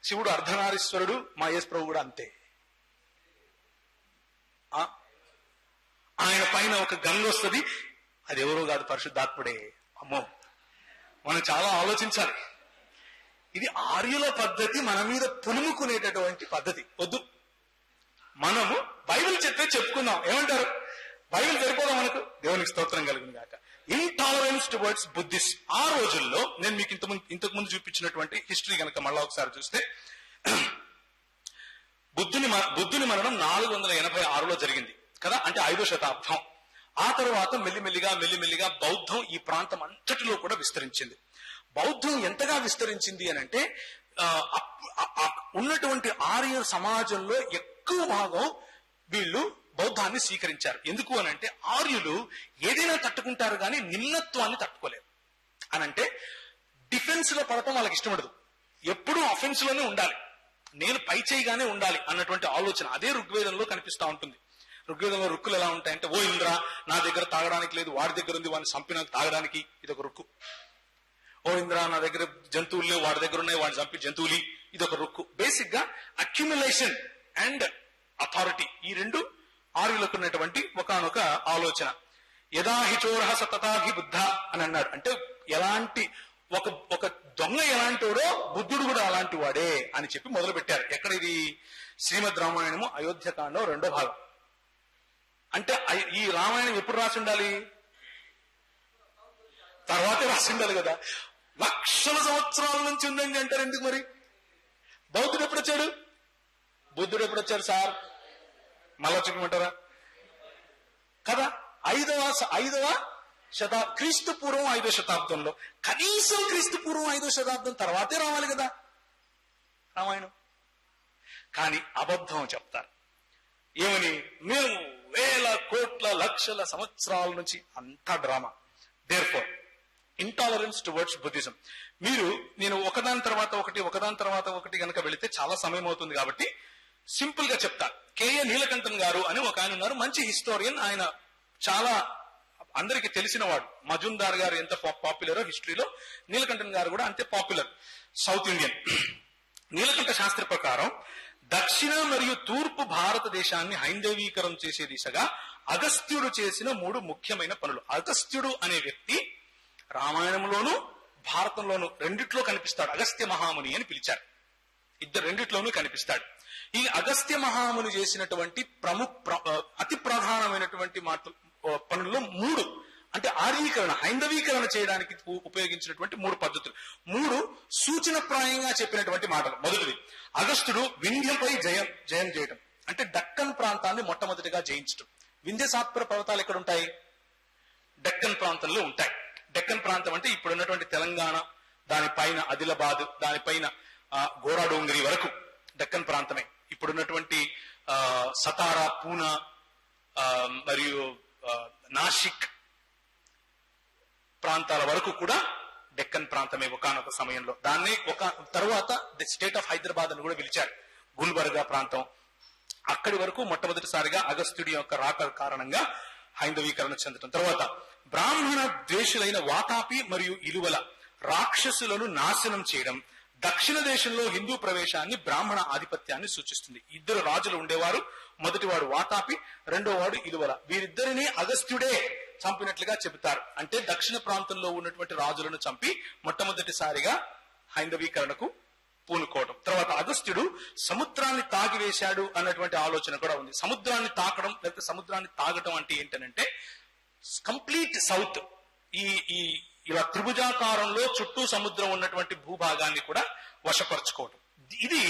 శివుడు అర్ధనారీశ్వరుడు, మా యేసు ప్రభు కూడా అంతే. ఆయన పైన ఒక గంగ వస్తుంది, అది ఎవరో కాదు, పరిశుద్ధాత్ముడే. అమ్మో, మనం చాలా ఆలోచించాలి. ఇది ఆర్యుల పద్ధతి, మన మీద పులుముకునేటటువంటి పద్ధతి వద్దు. మనము బైబిల్ చెప్పుకుందాం. ఏమంటారు? బైబిల్ సరిపోదా మనకు? దేవునికి స్తోత్రం కలుగును గాక. Intolerance towards Buddhist. ఆ రోజుల్లో నేను మీకు ఇంతకు ముందు చూపించినటువంటి హిస్టరీ కనుక మళ్ళా ఒకసారి చూస్తే, బుద్ధుని మరణం 486లో జరిగింది కదా, అంటే 5వ శతాబ్దం. ఆ తర్వాత మెల్లిమెల్లిగా బౌద్ధం ఈ ప్రాంతం అంతటిలో కూడా విస్తరించింది. బౌద్ధం ఎంతగా విస్తరించింది అని అంటే, ఉన్నటువంటి ఆర్య సమాజంలో ఎక్కువ భాగం వీళ్ళు బౌద్ధాన్ని స్వీకరించారు. ఎందుకు అని అంటే, ఆర్యులు ఏదైనా తట్టుకుంటారు కానీ నిమ్నత్వాన్ని తట్టుకోలేరు. అనంటే డిఫెన్స్ లో పడటం వాళ్ళకి ఇష్టం ఉండదు, ఎప్పుడూ అఫెన్స్ లోనే ఉండాలి, నేను పై చేయగానే ఉండాలి అన్నటువంటి ఆలోచన. అదే ఋగ్వేదంలో కనిపిస్తా ఉంటుంది. ఋగ్వేదంలో రుక్కులు ఎలా ఉంటాయంటే, ఓ ఇంద్ర, నా దగ్గర తాగడానికి లేదు, వాడి దగ్గర ఉంది, వాడిని చంపిన తాగడానికి, ఇదొక రుక్కు. ఓ ఇంద్ర, నా దగ్గర జంతువులు లేవు, వాడి దగ్గర ఉన్నాయి, వాడిని చంపి జంతువులి, ఇదొక రుక్కు. బేసిక్ గా అక్యుములేషన్ అండ్ అథారిటీ, ఈ రెండు ఆర్యులకు ఉన్నటువంటి ఒకనొక ఆలోచన. యదాహిచోరహ సతతాహి బుద్ధ అని అన్నాడు. అంటే ఎలాంటి ఒక దొంగ ఎలాంటివాడో బుద్ధుడు కూడా అలాంటి వాడే అని చెప్పి మొదలు పెట్టారు. ఎక్కడ ఇది? శ్రీమద్ రామాయణము అయోధ్యకాండం 2వ భాగం. అంటే ఈ రామాయణం ఎప్పుడు రాసి ఉండాలి? తర్వాతే రాసి ఉండాలి కదా. లక్షల సంవత్సరాల నుంచి ఉందండి అంటారు. ఎందుకు మరి? బౌద్ధుడు ఎప్పుడు వచ్చాడు? బుద్ధుడు ఎప్పుడు వచ్చారు సార్? మళ్ళా చెప్పమంటారా కదా? 5వ శతాబ్దం, క్రీస్తు పూర్వం 5వ శతాబ్దంలో. కనీసం క్రీస్తు పూర్వం 5వ శతాబ్దం తర్వాతే రావాలి కదా రామాయణం. కానీ అబద్ధం చెప్తారు. ఏమని? మేము వేల కోట్ల లక్షల సంవత్సరాల నుంచి. అంతా drama. Therefore intolerance towards Buddhism. నేను ఒకదాని తర్వాత ఒకటి కనుక వెళితే చాలా సమయం అవుతుంది కాబట్టి సింపుల్ గా చెప్తా. కేఏ నీలకంఠన్ గారు అని ఒక ఆయన ఉన్నారు, మంచి హిస్టోరియన్. ఆయన చాలా అందరికి తెలిసినవాడు. మజుందార్ గారు ఎంత పాపులరో హిస్టరీలో, నీలకంఠన్ గారు కూడా అంతే popular, south Indian. Neelakanta Sastri ప్రకారం దక్షిణ మరియు తూర్పు భారతదేశాన్ని హైందవీకరణ చేసే దిశగా అగస్త్యుడు చేసిన 3 ముఖ్యమైన పనులు. అగస్త్యుడు అనే వ్యక్తి రామాయణంలోనూ భారతంలోనూ రెండిట్లో కనిపిస్తాడు. అగస్త్య మహాముని అని పిలిచారు. రెండిట్లోనూ కనిపిస్తాడు. ఈ అగస్త్య మహాముని చేసినటువంటి అతి ప్రధానమైనటువంటి పనుల్లో 3 అంటే ఆర్యీకరణ, హైందవీకరణ చేయడానికి ఉపయోగించినటువంటి 3 పద్ధతులు. 3 సూచనప్రాయంగా చెప్పినటువంటి మాటలు. మొదటిది, అగస్త్యుడు వింధ్యంపై జయం చేయటం, అంటే డక్కన్ ప్రాంతాన్ని మొట్టమొదటిగా జయించటం. వింధ్య సాత్పుర పర్వతాలు ఎక్కడ ఉంటాయి? డక్కన్ ప్రాంతంలో ఉంటాయి. డక్కన్ ప్రాంతం అంటే ఇప్పుడున్నటువంటి తెలంగాణ, దానిపైన ఆదిలాబాద్, దానిపైన గోరాడోంగరి వరకు డక్కన్ ప్రాంతమే. ఇప్పుడున్నటువంటి సతారా, పూనా మరియు నాసిక్ ప్రాంతాల వరకు కూడా డెక్కన్ ప్రాంతమే ఒకానొక సమయంలో. దాన్ని ఒక తరువాత ది స్టేట్ ఆఫ్ హైదరాబాద్ అని కూడా పిలిచారు. గుల్బర్గా ప్రాంతం, అక్కడి వరకు మొట్టమొదటిసారిగా అగస్త్యుడి యొక్క రాక కారణంగా హైందవీకరణ చెందటం. తర్వాత బ్రాహ్మణ ద్వేషులైన వాతాపి మరియు ఇలువల రాక్షసులను నాశనం చేయడం. దక్షిణ దేశంలో హిందూ ప్రవేశాన్ని, బ్రాహ్మణ ఆధిపత్యాన్ని సూచిస్తుంది. 2 రాజులు ఉండేవారు. మొదటివాడు వాతాపి, రెండోవాడు ఇలువల. వీరిద్దరిని అగస్త్యుడే చంపినట్లుగా చెబుతారు. అంటే దక్షిణ ప్రాంతంలో ఉన్నటువంటి రాజులను చంపి మొట్టమొదటిసారిగా హైందవీకరణకు పూనుకోవడం. తర్వాత అగస్త్యుడు సముద్రాన్ని తాగివేశాడు అన్నటువంటి ఆలోచన కూడా ఉంది. సముద్రాన్ని తాకడం లేకపోతే సముద్రాన్ని తాగటం అంటే ఏంటనంటే కంప్లీట్ సౌత్, ఈ ఇలా త్రిభుజాకారంలో చుట్టూ సముద్రం ఉన్నటువంటి భూభాగాన్ని కూడా వశపరచుకోవడం. ఇది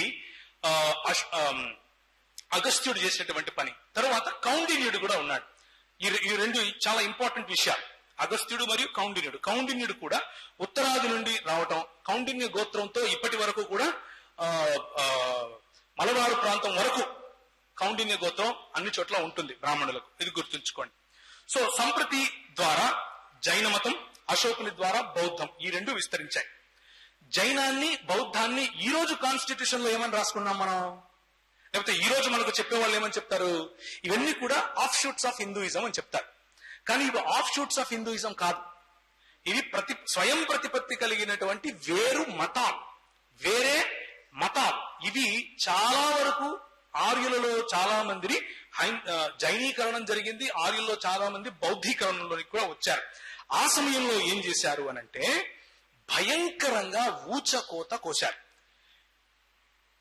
అగస్త్యుడు చేసినటువంటి పని. తర్వాత కౌండిన్యుడు కూడా ఉన్నాడు. ఈ 2 చాలా ఇంపార్టెంట్ విషయాలు, అగస్త్యుడు మరియు కౌండిన్యుడు. కౌండిన్యుడు కూడా ఉత్తరాది నుండి రావటం, కౌండిన్య గోత్రంతో ఇప్పటి వరకు కూడా మలబారు ప్రాంతం వరకు కౌండిన్య గోత్రం అన్ని చోట్ల ఉంటుంది బ్రాహ్మణులకు, ఇది గుర్తుంచుకోండి. సో సంప్రతి ద్వారా జైన మతం, అశోకుని ద్వారా బౌద్ధం, ఈ 2 విస్తరించాయి. జైనాన్ని, బౌద్ధాన్ని ఈ రోజు కాన్స్టిట్యూషన్ లో ఏమని రాసుకున్నాం మనం, లేకపోతే ఈ రోజు మనకు చెప్పేవాళ్ళు ఏమని చెప్తారు, ఇవన్నీ కూడా ఆఫ్ షూట్స్ ఆఫ్ హిందూయిజం అని చెప్తారు. కానీ ఇవి ఆఫ్ షూట్స్ ఆఫ్ హిందూయిజం కాదు. ఇవి స్వయం ప్రతిపత్తి కలిగినటువంటి వేరే మతాలు. ఇవి చాలా వరకు ఆర్యులలో చాలా మందిని జైనీకరణం జరిగింది. ఆర్యుల్లో చాలా మంది బౌద్ధీకరణలోనికి కూడా వచ్చారు. ఆ సమయంలో ఏం చేశారు అనంటే భయంకరంగా ఊచకోత కోశారు.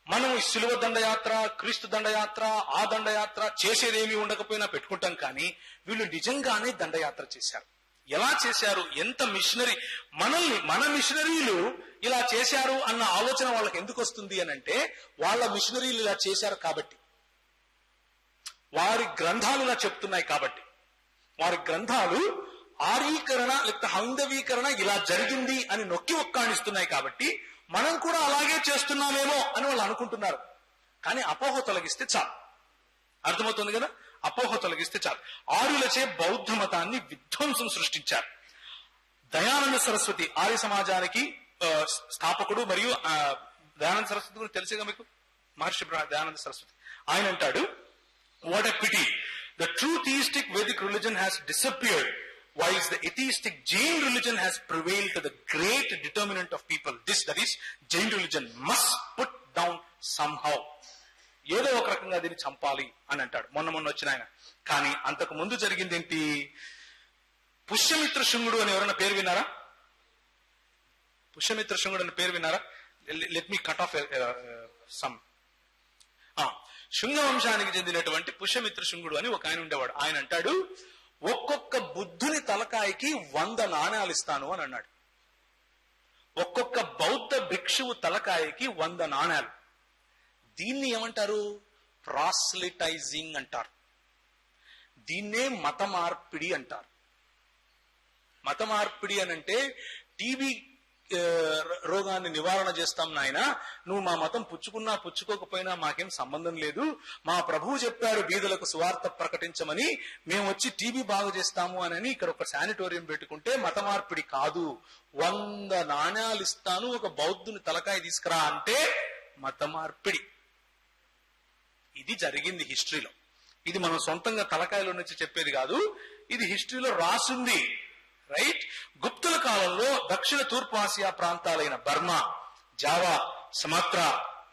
మనం శిలువ దండయాత్ర, క్రీస్తు దండయాత్ర, ఆ దండయాత్ర చేసేదేమీ ఉండకపోయినా పెట్టుకుంటాం. కానీ వీళ్ళు నిజంగానే దండయాత్ర చేశారు. ఎలా చేశారు, ఎంత మిషనరీ, మన మిషనరీలు ఇలా చేశారు అన్న ఆలోచన వాళ్ళకి ఎందుకు వస్తుంది అనంటే వాళ్ళ మిషనరీలు ఇలా చేశారు కాబట్టి, వారి గ్రంథాలు ఇలా చెప్తున్నాయి కాబట్టి. వారి గ్రంథాలు ఆర్యీకరణ లేకపోతే హైందవీకరణ ఇలా జరిగింది అని నొక్కి ఒక్కాణిస్తున్నాయి కాబట్టి మనం కూడా అలాగే చేస్తున్నామేమో అని వాళ్ళు అనుకుంటున్నారు. కానీ అపోహ తొలగిస్తే చాలు, అర్థమవుతుంది కదా, అపోహ తొలగిస్తే చాలు. ఆర్యులచే బౌద్ధ మతాన్ని విధ్వంసం సృష్టించారు. దయానంద సరస్వతి ఆర్య సమాజానికి స్థాపకుడు మరియు దయానంద సరస్వతి గురించి తెలిసేగా మీకు, మహర్షి దయానంద సరస్వతి. ఆయన అంటాడు, what a pity, the true theistic Vedic religion has disappeared whilst the atheistic Jain religion has prevailed to the great determinant of people. That is, Jain religion must put down somehow. ఏదో ఒక రకంగా దీన్ని చంపాలి అని అంటాడు మొన్న వచ్చిన ఆయన. కానీ అంతకు ముందు జరిగింది ఏంటి, పుష్యమిత్ర శృంగుడు అని ఎవరైనా పేరు విన్నారా? పుష్యమిత్ర శృంగుడు అని పేరు విన్నారా? Let me cut off some. Shunga వంశానికి చెందినటువంటి పుష్యమిత్ర శృంగుడు అని ఒక ఆయన ఉండేవాడు. ఆయన అంటాడు, ఒక్కొక్క బుద్ధుని తలకాయకి 100 నాణ్యాలు ఇస్తాను అని అన్నాడు. ఒక్కొక్క బౌద్ధ భిక్షువు తలకాయకి 100 నాణ్యాలు. దీన్ని ఏమంటారు, ప్రాస్లిటైజింగ్ అంటారు. దీన్నే మత మార్పిడి అంటారు. మత మార్పిడి అనంటే టీబీ రోగాన్ని నివారణ చేస్తాం నాయన, నువ్వు మా మతం పుచ్చుకున్నా పుచ్చుకోకపోయినా మాకేం సంబంధం లేదు, మా ప్రభువు చెప్పారు బీదలకు సువార్త ప్రకటించమని, మేము వచ్చి టీబీ బాగు చేస్తాము అని ఇక్కడ ఒక శానిటోరియం పెట్టుకుంటే మత మార్పిడి కాదు. 100 నాణ్యాలు ఇస్తాను, ఒక బౌద్ధుని తలకాయ తీసుకురా అంటే మత మార్పిడి. ఇది జరిగింది హిస్టరీలో. ఇది మనం సొంతంగా తలకాయలో నుంచి చెప్పేది కాదు, ఇది హిస్టరీలో రాసుంది. రైట్. గుప్తుల కాలంలో దక్షిణ తూర్పు ఆసియా ప్రాంతాలైన Burma, Java, Sumatra,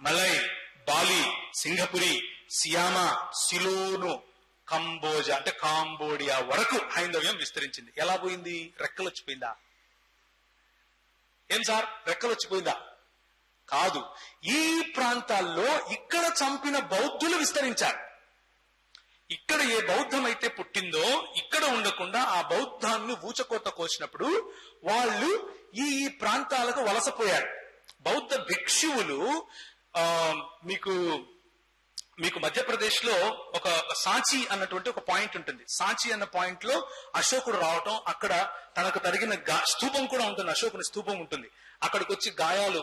Malay, Bali, సింగపురి, సియామా, సిలోను, కంబోజా అంటే కాంబోడియా వరకు హైందవ్యం విస్తరించింది. ఎలా పోయింది, రెక్కలు వచ్చిపోయిందా? ఏం సార్ రెక్కలు వచ్చిపోయిందా? కాదు, ఈ ప్రాంతాల్లో ఇక్కడ చంపిన బౌద్ధులు విస్తరించారు. ఇక్కడ ఏ బౌద్ధం అయితే పుట్టిందో ఇక్కడ ఉండకుండా ఆ బౌద్ధాన్ని ఊచకోత కోసినప్పుడు వాళ్ళు ఈ ప్రాంతాలకు వలసపోయారు. బౌద్ధ భిక్షువులు మీకు మధ్యప్రదేశ్ లో ఒక సాంచి అన్నటువంటి ఒక పాయింట్ ఉంటుంది. సాంచి అన్న పాయింట్ లో అశోకుడు రావటం, అక్కడ తనకు తరిగిన స్తూపం కూడా ఉంటుంది, అశోకుని స్తూపం ఉంటుంది. అక్కడికి వచ్చి గాయాలు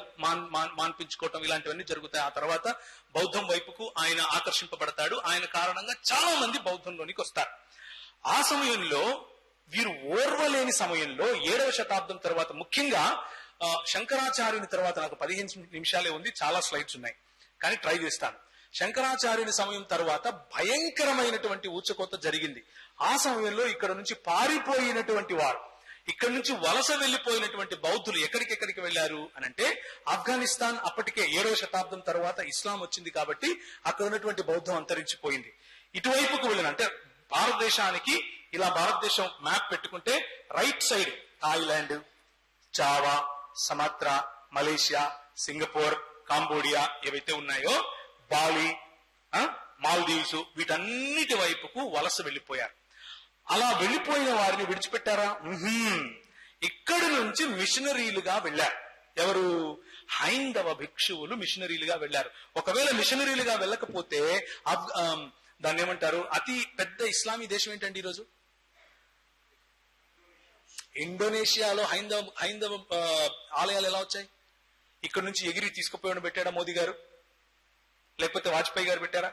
మాన్పించుకోవటం ఇలాంటివన్నీ జరుగుతాయి. ఆ తర్వాత బౌద్ధం వైపుకు ఆయన ఆకర్షింపబడతాడు. ఆయన కారణంగా చాలా మంది బౌద్ధంలోనికి వస్తారు. ఆ సమయంలో వీరు ఓర్వలేని సమయంలో 7వ శతాబ్దం తర్వాత, ముఖ్యంగా శంకరాచార్యుని తర్వాత, నాకు 15 నిమిషాలే ఉంది, చాలా స్లైడ్స్ ఉన్నాయి కానీ ట్రై చేస్తాను. శంకరాచార్యుని సమయం తర్వాత భయంకరమైనటువంటి ఊచకోత జరిగింది. ఆ సమయంలో ఇక్కడ నుంచి పారిపోయినటువంటి వారు, ఇక్కడ నుంచి వలస వెళ్లిపోయినటువంటి బౌద్ధులు ఎక్కడికెక్కడికి వెళ్లారు అనంటే ఆఫ్ఘనిస్తాన్. అప్పటికే 7వ శతాబ్దం తర్వాత ఇస్లాం వచ్చింది కాబట్టి అక్కడ ఉన్నటువంటి బౌద్ధం అంతరించిపోయింది. ఇటువైపుకు వెళ్ళిన, అంటే భారతదేశానికి ఇలా భారతదేశం మ్యాప్ పెట్టుకుంటే right side Thailand, Java, Sumatra, Malaysia, Singapore, Cambodia ఏవైతే ఉన్నాయో, బాలి, మాల్దీవ్స్, వీటన్నిటి వైపుకు వలస వెళ్లిపోయారు. అలా వెళ్లిపోయిన వారిని విడిచిపెట్టారా? ఇక్కడి నుంచి మిషనరీలుగా వెళ్లారు. ఎవరు? హైందవ భిక్షువులు మిషనరీలుగా వెళ్లారు. ఒకవేళ మిషనరీలుగా వెళ్ళకపోతే దాన్ని ఏమంటారు, అతి పెద్ద ఇస్లామీ దేశం ఏంటండి ఈరోజు? ఇండోనేషియాలో హైందవ ఆలయాలు ఎలా వచ్చాయి? ఇక్కడ నుంచి ఎగిరి తీసుకుపోయి పెట్టాడా మోదీ గారు? లేకపోతే వాజ్పేయి గారు పెట్టారా?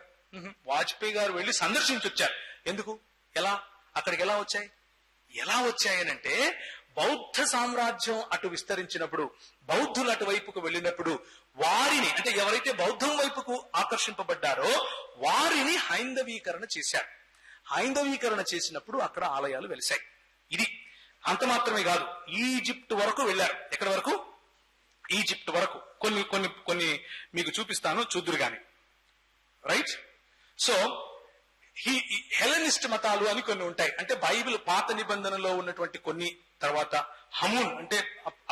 వాజ్పేయి గారు వెళ్లి సందర్శించి వచ్చారు. ఎందుకు? ఎలా? అక్కడికి ఎలా వచ్చాయి? ఎలా వచ్చాయనంటే బౌద్ధ సామ్రాజ్యం అటు విస్తరించినప్పుడు, బౌద్ధులు అటువైపుకు వెళ్ళినప్పుడు వారిని, అంటే ఎవరైతే బౌద్ధం వైపుకు ఆకర్షింపబడ్డారో వారిని హైందవీకరణ చేశారు. హైందవీకరణ చేసినప్పుడు అక్కడ ఆలయాలు వెలిశాయి. ఇది అంత మాత్రమే కాదు, ఈజిప్ట్ వరకు వెళ్లారు. ఎక్కడి వరకు? ఈజిప్ట్ వరకు. కొన్ని మీకు చూపిస్తాను, చూద్దురు గాని. రైట్? సో హెలెనిస్ట్ మతాలు అని కొన్ని ఉంటాయి. అంటే బైబిల్ పాత నిబంధనలో ఉన్నటువంటి కొన్ని, తర్వాత హమూన్ అంటే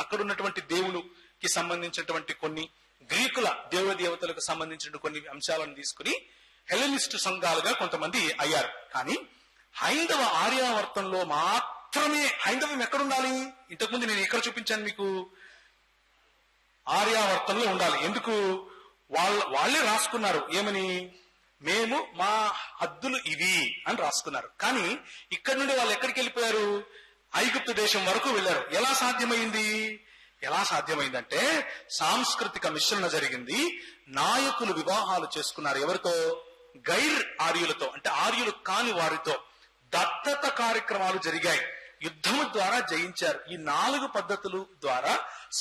అక్కడ ఉన్నటువంటి దేవునికి సంబంధించినటువంటి కొన్ని, గ్రీకుల దేవతలకు సంబంధించిన కొన్ని అంశాలను తీసుకుని హెలెనిస్ట్ సంఘాలుగా కొంతమంది అయ్యారు. కానీ హైందవ ఆర్యావర్తంలో మాత్రమే హైందవం ఎక్కడుండాలి? ఇంతకుముందు నేను ఎక్కడ చూపించాను మీకు? ఆర్యావర్తంలో ఉండాలి. ఎందుకు? వాళ్ళే రాసుకున్నారు. ఏమని? మేము మా హద్దులు ఇవి అని రాసుకున్నారు. కానీ ఇక్కడ నుండి వాళ్ళు ఎక్కడికి వెళ్ళిపోయారు? ఐగుప్తు దేశం వరకు వెళ్లారు. ఎలా సాధ్యమైందంటే సాంస్కృతిక మిశ్రణ జరిగింది. నాయకులు వివాహాలు చేసుకున్నారు. ఎవరితో? గైర్ ఆర్యులతో, అంటే ఆర్యులు కాని వారితో. దత్తత కార్యక్రమాలు జరిగాయి. యుద్ధము ద్వారా జయించారు. ఈ 4 పద్ధతుల ద్వారా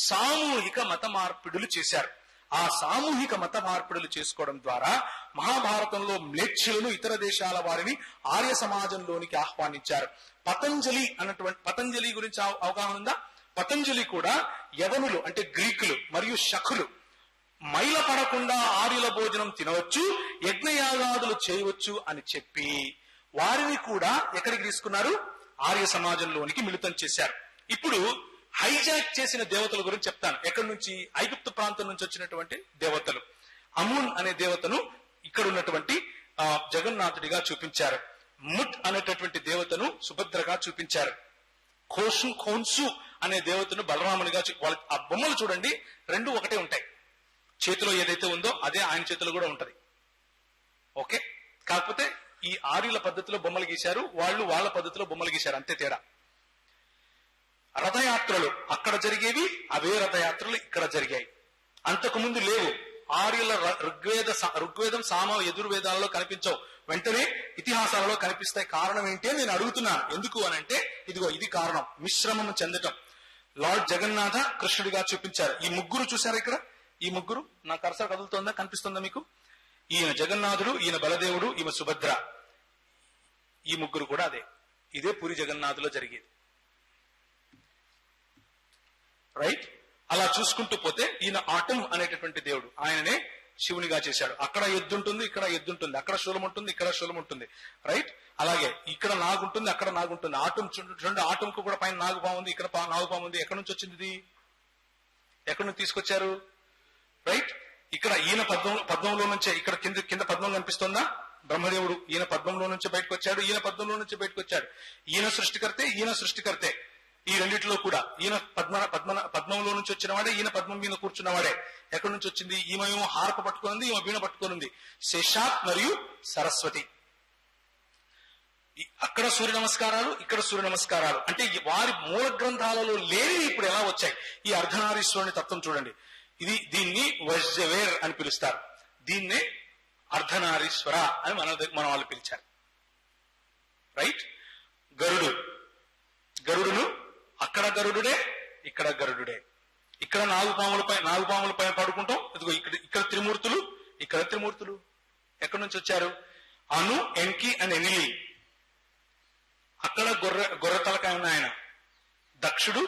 సామూహిక మత మార్పిడులు చేశారు. ఆ సామూహిక మత మార్పిడులు చేసుకోవడం ద్వారా మహాభారతంలో మ్లేచ్ఛులను, ఇతర దేశాల వారిని ఆర్య సమాజంలోనికి ఆహ్వానించారు. పతంజలి గురించి అవగాహన ఉందా? పతంజలి కూడా యవనులు, అంటే గ్రీకులు మరియు శకులు మైల పడకుండా ఆర్యుల భోజనం తినవచ్చు, యజ్ఞయాగాదులు చేయవచ్చు అని చెప్పి వారిని కూడా ఎక్కడికి తీసుకున్నారు? ఆర్య సమాజంలోనికి మిళితం చేశారు. ఇప్పుడు హైజాక్ చేసిన దేవతల గురించి చెప్తాను. ఎక్కడి నుంచి? ఐగుప్తు ప్రాంతం నుంచి వచ్చినటువంటి దేవతలు. అమూన్ అనే దేవతను ఇక్కడ ఉన్నటువంటి జగన్నాథుడిగా చూపించారు. ముట్ అనేటటువంటి దేవతను సుభద్రగా చూపించారు. ఖోన్సు అనే దేవతను బలరామునిగా ఆ బొమ్మలు చూడండి, 2 ఒకటే ఉంటాయి. చేతిలో ఏదైతే ఉందో అదే ఆయన చేతిలో కూడా ఉంటది. ఓకే, కాకపోతే ఈ ఆర్యుల పద్ధతిలో బొమ్మలు గీశారు, వాళ్ళు వాళ్ళ పద్ధతిలో బొమ్మలు గీశారు, అంతే తేడా. రథయాత్రలు అక్కడ జరిగేవి, అవే రథయాత్రలు ఇక్కడ జరిగాయి. అంతకుముందు లేవు. ఆర్యుల ఋగ్వేదం, సామ, యజుర్వేదాలలో కనిపించవు, వెంటనే ఇతిహాసాలలో కనిపిస్తాయి. కారణం ఏంటి అని నేను అడుగుతున్నాను. ఎందుకు అని అంటే ఇదిగో ఇది కారణం, మిశ్రమం చెందటం. లార్డ్ జగన్నాథ కృష్ణుడిగా చూపించారు. ఈ ముగ్గురు చూశారా ఇక్కడ? ఈ ముగ్గురు, నా కర్సర్ కదులుతోందా, కనిపిస్తుందా మీకు? ఈయన జగన్నాథుడు, ఈయన బలదేవుడు, ఈమె సుభద్ర. ఈ ముగ్గురు కూడా అదే. ఇదే పూరి జగన్నాథులో జరిగేది. రైట్? అలా చూసుకుంటూ పోతే ఈయన ఆటం అనేటటువంటి దేవుడు, ఆయననే శివునిగా చేశాడు. అక్కడ ఎద్దుంటుంది, ఇక్కడ ఎద్దుంటుంది, అక్కడ శూలం ఉంటుంది, ఇక్కడ శూలం ఉంటుంది. రైట్? అలాగే ఇక్కడ నాగుంటుంది, అక్కడ నాగుంటుంది. ఆటం చూడండి, ఆటంకు కూడా పైన నాగుపాము ఉంది, ఇక్కడ నాగుపాము ఉంది. ఎక్కడి నుంచి వచ్చింది ఇది? ఎక్కడి నుంచి తీసుకొచ్చారు? రైట్? ఇక్కడ ఈయన పద్మంలో నుంచే, ఇక్కడ కింద పద్మం కనిపిస్తుందా? బ్రహ్మదేవుడు ఈయన పద్మంలో నుంచి బయటకు వచ్చాడు, ఈయన పద్మంలో నుంచి బయటకు వచ్చాడు. ఈయన సృష్టికర్తే, ఈయన సృష్టికర్తే. ఈ రెండిట్లో కూడా ఈయన పద్మంలో నుంచి వచ్చిన వాడే, ఈయన పద్మం మీద కూర్చున్నవాడే. ఎక్కడి నుంచి వచ్చింది? ఈమె హారప పట్టుకునింది, ఈమె వీణ పట్టుకునింది. శేషాత్ మరియు సరస్వతి. అక్కడ సూర్య నమస్కారాలు, ఇక్కడ సూర్య నమస్కారాలు. అంటే వారి మూల గ్రంథాలలో లేని ఇప్పుడు ఎలా వచ్చాయి? ఈ అర్ధనారీశ్వరుని తత్వం చూడండి. దీన్ని వజ్రవేర్ అని పిలుస్తారు. దీన్నే అర్ధనారీశ్వర అని మన వాళ్ళు పిలిచారు. రైట్. గరుడును అక్కడ గరుడుడే, ఇక్కడ గరుడుడే. ఇక్కడ నాగుపాముల పైన పడుకుంటాం. ఇదిగో ఇక్కడ త్రిమూర్తులు, ఇక్కడ త్రిమూర్తులు. ఎక్కడి నుంచి వచ్చారు? అను, ఎన్కి అండ్ ఎనిలి. అక్కడ గొర్రె తలకాయ ఉన్న ఆయన దక్షుడు,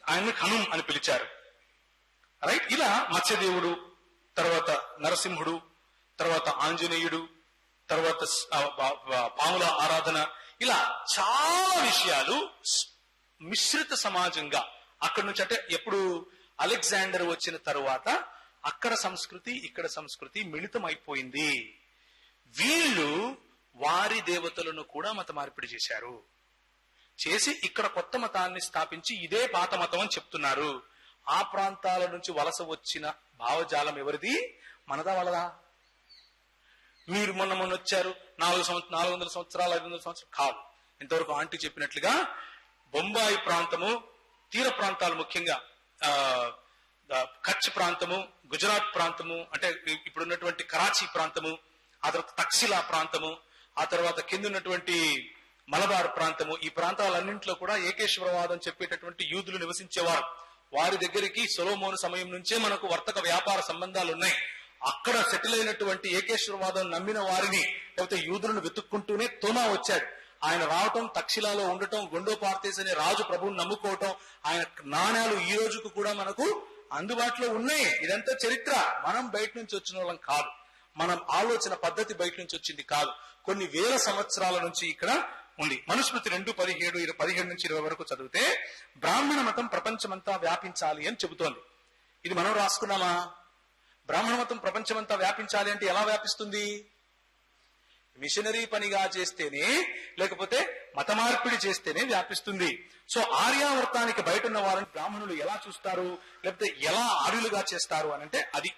ఆయన్ని హనుం అని పిలిచారు. రైట్. ఇలా మత్స్యదేవుడు, తర్వాత నరసింహుడు, తర్వాత ఆంజనేయుడు, తర్వాత పాముల ఆరాధన, ఇలా చాలా విషయాలు మిశ్రిత సమాజంగా అక్కడి నుంచి. అంటే ఎప్పుడు అలెగ్జాండర్ వచ్చిన తరువాత అక్కడ సంస్కృతి, ఇక్కడ సంస్కృతి మిళితం అయిపోయింది. వీళ్ళు వారి దేవతలను కూడా మత మార్పిడి చేశారు. చేసి ఇక్కడ కొత్త మతాన్ని స్థాపించి ఇదే పాత మతం అని చెప్తున్నారు. ఆ ప్రాంతాల నుంచి వలస వచ్చిన భావజాలం ఎవరిది? మనదా వాళ్ళదా? మీరు మొన్న వచ్చారు 400 సంవత్సరాలు 500 సంవత్సరాలు కాదు. ఇంతవరకు ఆంటీ చెప్పినట్లుగా బొంబాయి ప్రాంతము, తీర ప్రాంతాలు, ముఖ్యంగా కచ్ ప్రాంతము, గుజరాత్ ప్రాంతము, అంటే ఇప్పుడున్నటువంటి కరాచీ ప్రాంతము, ఆ తర్వాత తక్సిలా ప్రాంతము, ఆ తర్వాత కింద ఉన్నటువంటి మలబార్ ప్రాంతము, ఈ ప్రాంతాలన్నింటిలో కూడా ఏకేశ్వరవాదం చెప్పేటటువంటి యూదులు నివసించేవారు. వారి దగ్గరికి సొలొమోను సమయం నుంచే మనకు వర్తక వ్యాపార సంబంధాలు ఉన్నాయి. అక్కడ సెటిల్ అయినటువంటి ఏకేశ్వరవాదం నమ్మిన వారిని, లేకపోతే యూదులను వెతుక్కుంటూనే తోమా వచ్చాడు. ఆయన రావటం, తక్షిలాలో ఉండటం, గొండోపార్తేస్ అనే రాజు ప్రభువుని నమ్ముకోవటం, ఆయన నాణ్యాలు ఈ రోజుకు కూడా మనకు అందుబాటులో ఉన్నాయి. ఇదంతా చరిత్ర. మనం బయట నుంచి వచ్చిన వాళ్ళం కాదు. మనం ఆలోచన పద్ధతి బయట నుంచి వచ్చింది కాదు. కొన్ని వేల సంవత్సరాల నుంచి ఇక్కడ ఉంది. మనుస్మృతి 2:17 నుంచి 20 వరకు చదివితే బ్రాహ్మణ మతం ప్రపంచమంతా వ్యాపించాలి అని చెబుతోంది. ఇది మనం రాసుకున్నామా? బ్రాహ్మణ మతం ప్రపంచమంతా వ్యాపించాలి అంటే ఎలా వ్యాపిస్తుంది? మిషనరీ పనిగా చేస్తేనే, లేకపోతే మత మార్పిడి చేస్తేనే వ్యాపిస్తుంది. సో ఆర్యావర్తానికి బయట ఉన్న వారిని బ్రాహ్మణులు ఎలా చూస్తారు, లేకపోతే ఎలా ఆర్యులుగా చేస్తారు అని అంటే అది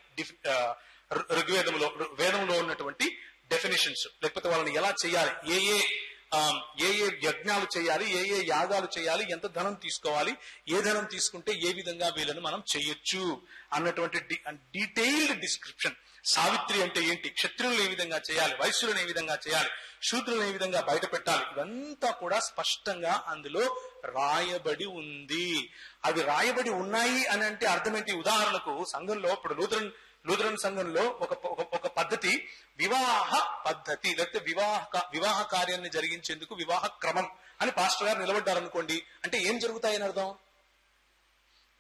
వేదంలో ఉన్నటువంటి డెఫినేషన్స్, లేకపోతే వాళ్ళని ఎలా చేయాలి, ఏ యజ్ఞాలు చేయాలి, ఏ యాగాలు చేయాలి, ఎంత ధనం తీసుకోవాలి, ఏ ధనం తీసుకుంటే ఏ విధంగా వీళ్ళను మనం చేయొచ్చు అన్నటువంటి డీటెయిల్డ్ డిస్క్రిప్షన్. సావిత్రి అంటే ఏంటి, క్షత్రులను ఏ విధంగా చేయాలి, వైశ్యులను ఏ విధంగా చేయాలి, శూద్రులను ఏ విధంగా బయట పెట్టాలి, ఇదంతా కూడా స్పష్టంగా అందులో రాయబడి ఉంది. అవి రాయబడి ఉన్నాయి అని అంటే అర్థం ఏంటి? ఉదాహరణకు సంఘంలో ఇప్పుడు లూథరన్ సంఘంలో ఒక పద్ధతి వివాహ పద్ధతి, లేకపోతే వివాహ కార్యాన్ని జరిగించేందుకు వివాహ క్రమం అని పాస్టర్ గారు నిలబడ్డారనుకోండి, అంటే ఏం జరుగుతాయని అర్థం?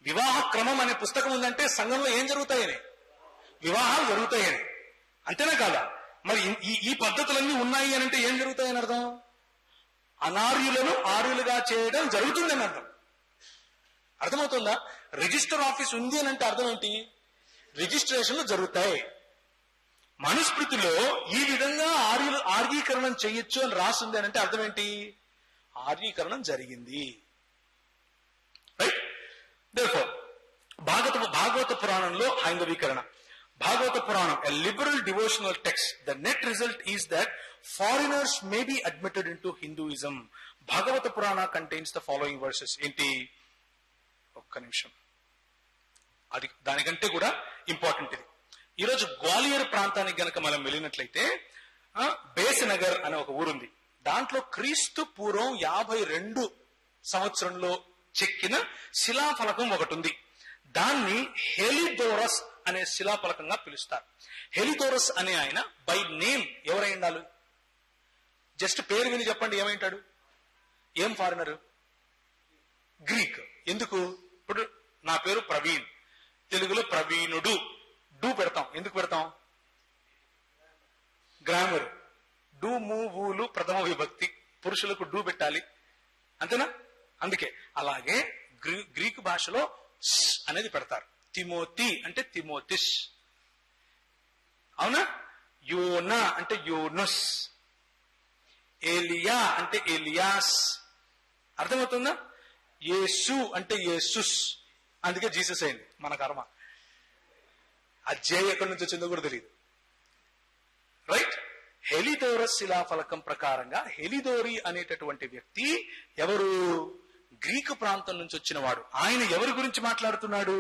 వివాహ క్రమం అనే పుస్తకం ఉందంటే సంఘంలో ఏం జరుగుతాయని? వివాహాలు జరుగుతాయని. అంతేనా కాదా? మరి ఈ పద్ధతులన్నీ ఉన్నాయి అని అంటే ఏం జరుగుతాయని అర్థం? అనార్యులను ఆర్యులుగా చేయడం జరుగుతుందని అర్థం. అర్థమవుతుందా? రిజిస్టర్ ఆఫీస్ ఉంది అని అంటే అర్థం ఏంటి? రిజిస్ట్రేషన్లు జరుగుతాయి. మనుస్మృతిలో ఈ విధంగా ఆర్యీకరణం చెయ్యొచ్చు అని రాసింది అని అంటే అర్థం ఏంటి? ఆర్యీకరణం జరిగింది. రైట్. దేర్ఫోర్ భాగవత పురాణంలో హైందవీకరణ. భాగవత పురాణం a liberal devotional text. The net result is that foreigners may be admitted into Hinduism. భాగవత పురాణ contains the following verses. ఏంటి? ఒక్క నిమిషం, అది దానికంటే కూడా ఇంపార్టెంట్ ఇది. ఈరోజు గ్వాలియర్ ప్రాంతానికి గనక మనం వెళ్ళినట్లయితే బేసనగర్ అనే ఒక ఊరుంది. దాంట్లో క్రీస్తు పూర్వం 52 సంవత్సరంలో చెక్కిన శిలాఫలకం ఒకటి ఉంది. దాన్ని హెలిడోరస్ అనే శిలాఫలకంగా పిలుస్తారు. హెలిడోరస్ అనే ఆయన బై నేమ్ ఎవరై ఉండాలి? జస్ట్ పేరు విని చెప్పండి, ఏమైంటాడు? ఏం ఫారినరు? గ్రీక్. ఎందుకు? ఇప్పుడు నా పేరు ప్రవీణ్, తెలుగులో ప్రవీణుడు, డూ పెడతాం. ఎందుకు పెడతాం? గ్రామర్. డూ మూవులు ప్రథమ విభక్తి, పురుషులకు డూ పెట్టాలి, అంతేనా? అందుకే అలాగే గ్రీకు భాషలో అనేది పెడతారు. తిమోతి అంటే తిమోతిస్, అవునా? యోనా అంటే యూనుస్, ఏలియా అంటే ఏలియాస్. అర్థమవుతుందా? యేసు అంటే యేసుస్, అందుకే జీసస్ అయింది. మన కర్మ. ఆ జే ఎక్కడి నుంచి వచ్చిందో కూడా తెలియదు. రైట్. హెలిదోరస్ శిలాఫలకం ప్రకారంగా హెలిదోరి అనేటటువంటి వ్యక్తి ఎవరు? గ్రీకు ప్రాంతం నుంచి వచ్చిన వాడు. ఆయన ఎవరి గురించి మాట్లాడుతున్నాడు?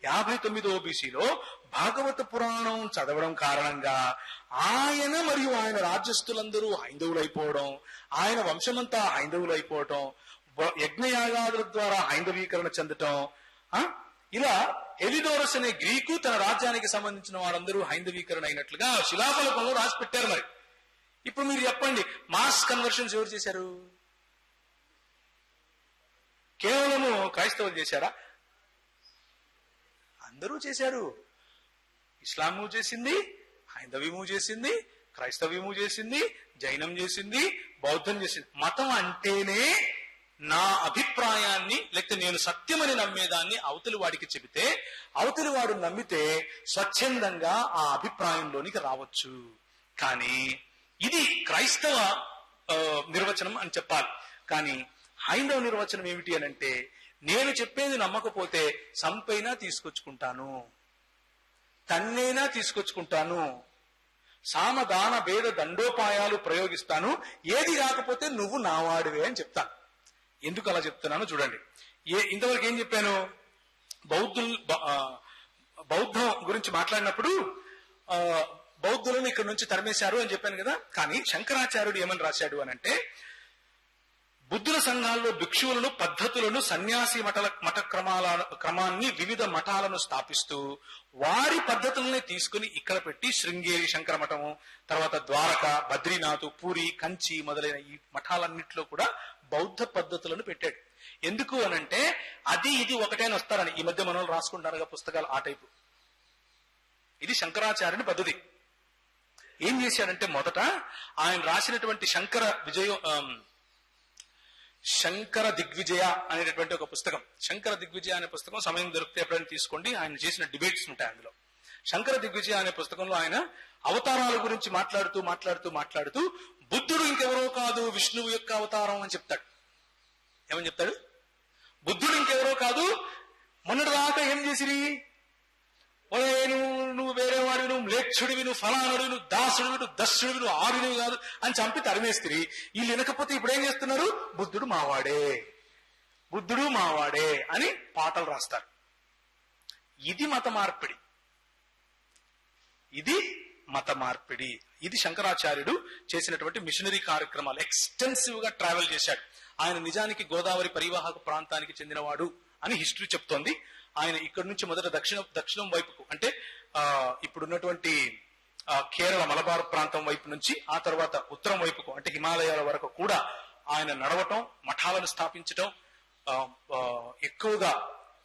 59వ BC-లో భాగవత పురాణం చదవడం కారణంగా ఆయన మరియు ఆయన రాజ్యస్తులందరూ హైందవులైపోవడం, ఆయన వంశమంతా హైందవులైపోవటం, యజ్ఞయాగాదుల ద్వారా హైందవీకరణ చెందటం, ఇలా హెలిదోరస్ అనే గ్రీకు తన రాజ్యానికి సంబంధించిన వారందరూ హైందవీకరణ అయినట్లుగా శిలాఫలకంలో రాసి పెట్టారు. మరి ఇప్పుడు మీరు చెప్పండి, మాస్ కన్వర్షన్స్ ఎవరు చేశారు? కేవలము క్రైస్తవులు చేశారా? అందరూ చేశారు. ఇస్లాము చేసింది, హైందవ్యము చేసింది, క్రైస్తవ్యము చేసింది, జైనం చేసింది, బౌద్ధం చేసింది. మతం అంటేనే నా అభిప్రాయాన్ని లేకపోతే నేను సత్యమని నమ్మేదాన్ని అవతలి వాడికి చెబితే అవతలి వాడు నమ్మితే స్వచ్ఛందంగా ఆ అభిప్రాయంలోనికి రావచ్చు. కానీ ఇది క్రైస్తవ నిర్వచనం అని చెప్పాలి. కానీ హైందవ నిర్వచనం ఏమిటి అని అంటే, నేను చెప్పేది నమ్మకపోతే సంపైనా తీసుకొచ్చుకుంటాను, తన్నైనా తీసుకొచ్చుకుంటాను, సామదాన భేద దండోపాయాలు ప్రయోగిస్తాను, ఏది రాకపోతే నువ్వు నావాడివే అని చెప్తాను. ఎందుకు అలా చెప్తున్నాను చూడండి. ఇంతవరకు ఏం చెప్పాను? బౌద్ధం గురించి మాట్లాడినప్పుడు బౌద్ధులను ఇక్కడ నుంచి తరిమేశారు అని చెప్పాను కదా. కానీ శంకరాచార్యుడు ఏమని రాశాడు అని అంటే, బుద్ధుల సంఘాల్లో భిక్షువులను, పద్ధతులను, సన్యాసి మఠ క్రమాన్ని, వివిధ మఠాలను స్థాపిస్తూ వారి పద్ధతులనే తీసుకుని ఇక్కడ పెట్టి శృంగేరి శంకర మఠము, తర్వాత ద్వారక, బద్రీనాథ్, పూరి, కంచి మొదలైన ఈ మఠాలన్నింటిలో కూడా బౌద్ధ పద్ధతులను పెట్టాడు. ఎందుకు అనంటే అది ఇది ఒకటైన వస్తారని. ఈ మధ్య మనోళ్ళు రాసుకుంటారుగా పుస్తకాలు, ఆ టైపు. ఇది శంకరాచార్యుని పద్ధతి. ఏం చేశాడంటే, మొదట ఆయన రాసినటువంటి శంకర దిగ్విజయ అనేటటువంటి ఒక పుస్తకం. శంకర దిగ్విజయ అనే పుస్తకం సమయం దొరికితే ఎప్పుడైనా తీసుకోండి. ఆయన చేసిన డిబేట్స్ ఉంటాయి అందులో. శంకర దిగ్విజయ అనే పుస్తకంలో ఆయన అవతారాల గురించి మాట్లాడుతూ బుద్ధుడు ఇంకెవరో కాదు, విష్ణువు యొక్క అవతారం అని చెప్తాడు. ఏమని చెప్తాడు? బుద్ధుడు ఇంకెవరో కాదు. మొన్నటిదాకా ఏం చేసిరి? నువ్వు వేరే వాడివి, నువ్వు మ్లేచ్ఛుడివి, నువ్వు ఫలానుడివి, నువ్వు దాసుడివి, నువ్వు దస్సుడివి, నువ్వు ఆడినివి కాదు అని చంపి తరిమేస్తిరి. వీళ్ళు వినకపోతే ఇప్పుడు ఏం చేస్తున్నారు? బుద్ధుడు మావాడే అని పాటలు రాస్తారు. ఇది మత మార్పిడి. ఇది శంకరాచార్యుడు చేసినటువంటి మిషనరీ కార్యక్రమాలు. ఎక్స్టెన్సివ్ గా ట్రావెల్ చేశాడు. ఆయన నిజానికి గోదావరి పరివాహక ప్రాంతానికి చెందినవాడు అని హిస్టరీ చెప్తోంది. ఆయన ఇక్కడ నుంచి మొదట దక్షిణం వైపుకు, అంటే ఇప్పుడున్నటువంటి కేరళ మలబార్ ప్రాంతం వైపు నుంచి, ఆ తర్వాత ఉత్తరం వైపుకు అంటే హిమాలయాల వరకు కూడా ఆయన నడవటం, మఠాలను స్థాపించటం, ఎక్కువగా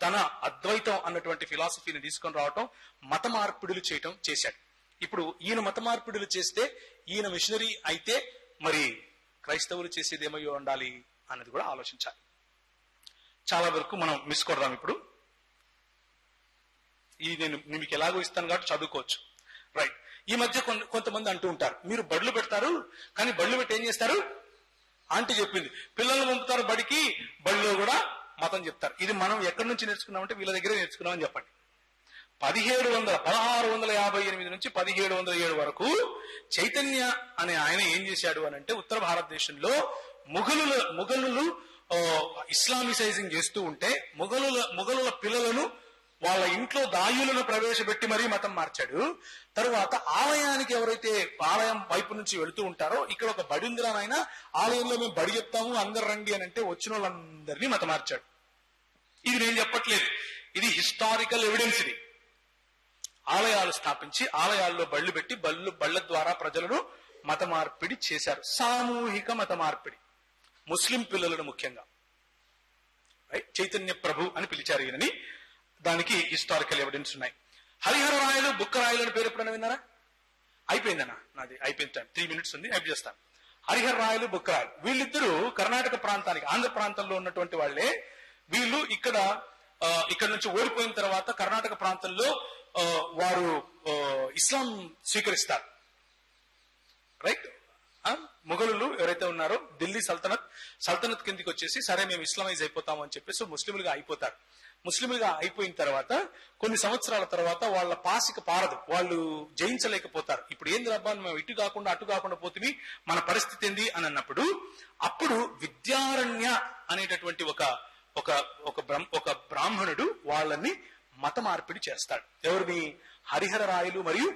తన అద్వైతం అన్నటువంటి ఫిలాసఫీని తీసుకొని రావటం, మత మార్పిడులు చేశాడు. ఇప్పుడు ఈయన మత మార్పిడులు చేస్తే, ఈయన మిషనరీ అయితే మరి క్రైస్తవులు చేసేది ఏమయ్యో ఉండాలి అన్నది కూడా ఆలోచించాలి. చాలా వరకు మనం మిస్ కొడదాం. ఇప్పుడు ఇది నేను మీకు ఎలాగో ఇస్తాను కాబట్టి చదువుకోవచ్చు. రైట్. ఈ మధ్య కొంతమంది అంటూ ఉంటారు, మీరు బడులు పెడతారు కానీ బడులు పెట్టి ఏం చేస్తారు? ఆంటీ చెప్పింది, పిల్లల్ని పంపుతారు బడికి, బడిలో కూడా మతం చెప్తారు. ఇది మనం ఎక్కడి నుంచి నేర్చుకున్నామంటే వీళ్ళ దగ్గరే నేర్చుకున్నామని చెప్పండి. 1658 నుంచి 1707 వరకు చైతన్య అనే ఆయన ఏం చేశాడు అని అంటే, ఉత్తర భారతదేశంలో ముఘలులు ఇస్లామిసైజింగ్ చేస్తూ ఉంటే ముఘలుల పిల్లలను వాళ్ళ ఇంట్లో దాయులను ప్రవేశపెట్టి మరీ మతం మార్చాడు. తరువాత ఆలయానికి ఎవరైతే ఆలయం వైపు నుంచి వెళుతూ ఉంటారో, ఇక్కడ ఒక బడి ఉందిరా నాయన, ఆలయంలో మేము బడి చెప్తాము అందరు రండి అని అంటే వచ్చిన వాళ్ళందరినీ మతం మార్చాడు. ఇది నేను చెప్పట్లేదు, ఇది హిస్టారికల్ ఎవిడెన్స్. ఇది ఆలయాలు స్థాపించి ఆలయాల్లో బళ్ళు పెట్టి బళ్ళ ద్వారా ప్రజలను మత మార్పిడి చేశారు. సామూహిక మత మార్పిడి, ముస్లిం పిల్లలను ముఖ్యంగా. చైతన్య ప్రభు అని పిలిచారు ఈయనని. దానికి హిస్టారికల్ ఎవిడెన్స్ ఉన్నాయి. హరిహర రాయలు, బుక్క రాయలు అని పేరు ఎప్పుడైనా విన్నారా? అయిపోయిందన్నా, నాది అయిపోయింది. 3 minutes ఉంది, అయిపోయి చేస్తాను. హరిహర రాయలు, బుక్క రాయలు వీళ్ళిద్దరూ కర్ణాటక ప్రాంతానికి, ఆంధ్ర ప్రాంతంలో ఉన్నటువంటి వాళ్లే. వీళ్ళు ఇక్కడ నుంచి ఓడిపోయిన తర్వాత కర్ణాటక ప్రాంతంలో వారు ఇస్లాం స్వీకరిస్తారు. రైట్. మొఘలులు ఎవరైతే ఉన్నారో ఢిల్లీ సల్తనత్ కిందికి వచ్చేసి సరే మేము ఇస్లామైజ్ అయిపోతాము అని చెప్పేసి ముస్లింలుగా అయిపోతారు. ముస్లింలుగా అయిపోయిన తర్వాత కొన్ని సంవత్సరాల తర్వాత వాళ్ళ పాసిక పారదు, వాళ్ళు జయించలేకపోతారు. ఇప్పుడు ఏంది రబ్బా మేము ఇటు కాకుండా అటు కాకుండా పోతుంది, మన పరిస్థితి ఏంది అని అన్నప్పుడు అప్పుడు విద్యారణ్య అనేటటువంటి ఒక బ్రాహ్మణుడు వాళ్ళని మత మార్పిడి చేస్తాడు. ఎవరిని? హరిహర రాయలు మరియు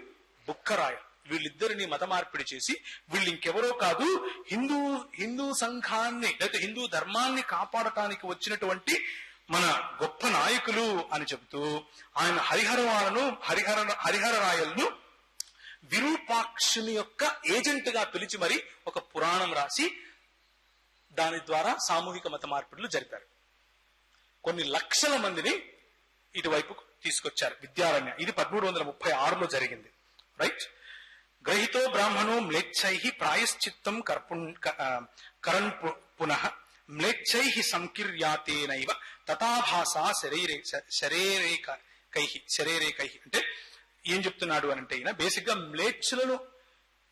బుక్కరాయలు వీళ్ళిద్దరిని మత మార్పిడి చేసి వీళ్ళు ఇంకెవరో కాదు, హిందూ సంఘాన్ని లేకపోతే హిందూ ధర్మాన్ని కాపాడటానికి వచ్చినటువంటి మన గొప్ప నాయకులు అని చెబుతూ ఆయన హరిహర రాయలను విరూపాక్షుని యొక్క ఏజెంట్ గా పిలిచి మరి ఒక పురాణం రాసి దాని ద్వారా సామూహిక మత మార్పిడులు జరిపారు. కొన్ని లక్షల మందిని ఇటువైపు తీసుకొచ్చారు. విద్యారణ్య ఇది 1336లో జరిగింది. రైట్. గ్రహితో బ్రాహ్మణో మ్లేచ్ఛై ప్రాయశ్చిత్తం కరణ్ పునః మ్లేచ్ఛై సంకీర్యాతేనైవ తథాభాసా శరీరేకై అంటే ఏం చెప్తున్నాడు అని అంటే ఈయన బేసిక్ గా మ్లేచ్ఛులను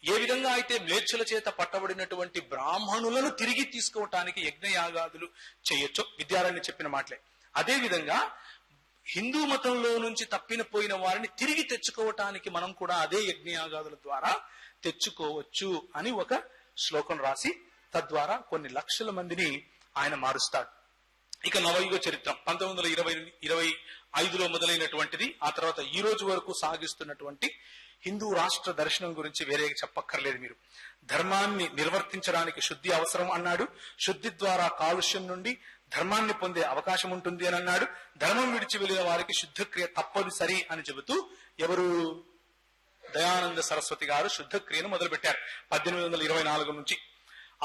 ఏ విధంగా అయితే మ్లేచ్ఛుల చేత పట్టబడినటువంటి బ్రాహ్మణులను తిరిగి తీసుకోవటానికి యజ్ఞయాగాదులు చేయొచ్చో విద్యారణ్య చెప్పిన మాటలే, అదే విధంగా హిందూ మతంలో నుంచి తప్పిపోయిన వారిని తిరిగి తెచ్చుకోవటానికి మనం కూడా అదే యజ్ఞయాగాదుల ద్వారా తెచ్చుకోవచ్చు అని ఒక శ్లోకం రాసి తద్వారా కొన్ని లక్షల మందిని ఆయన మారుస్తాడు. ఇక నవయుగ చరిత్రం 1925లో మొదలైనటువంటిది. ఆ తర్వాత ఈ రోజు వరకు సాగిస్తున్నటువంటి హిందూ రాష్ట్ర దర్శనం గురించి వేరే చెప్పక్కర్లేదు. మీరు ధర్మాన్ని నిర్వర్తించడానికి శుద్ధి అవసరం అన్నాడు. శుద్ధి ద్వారా కాలుష్యం నుండి ధర్మాన్ని పొందే అవకాశం ఉంటుంది అని అన్నాడు. ధర్మం విడిచి వెళ్లిన వారికి శుద్ధక్రియ తప్పనిసరి అని చెబుతూ ఎవరు? దయానంద సరస్వతి గారు శుద్ధక్రియను మొదలుపెట్టారు 1824 నుంచి.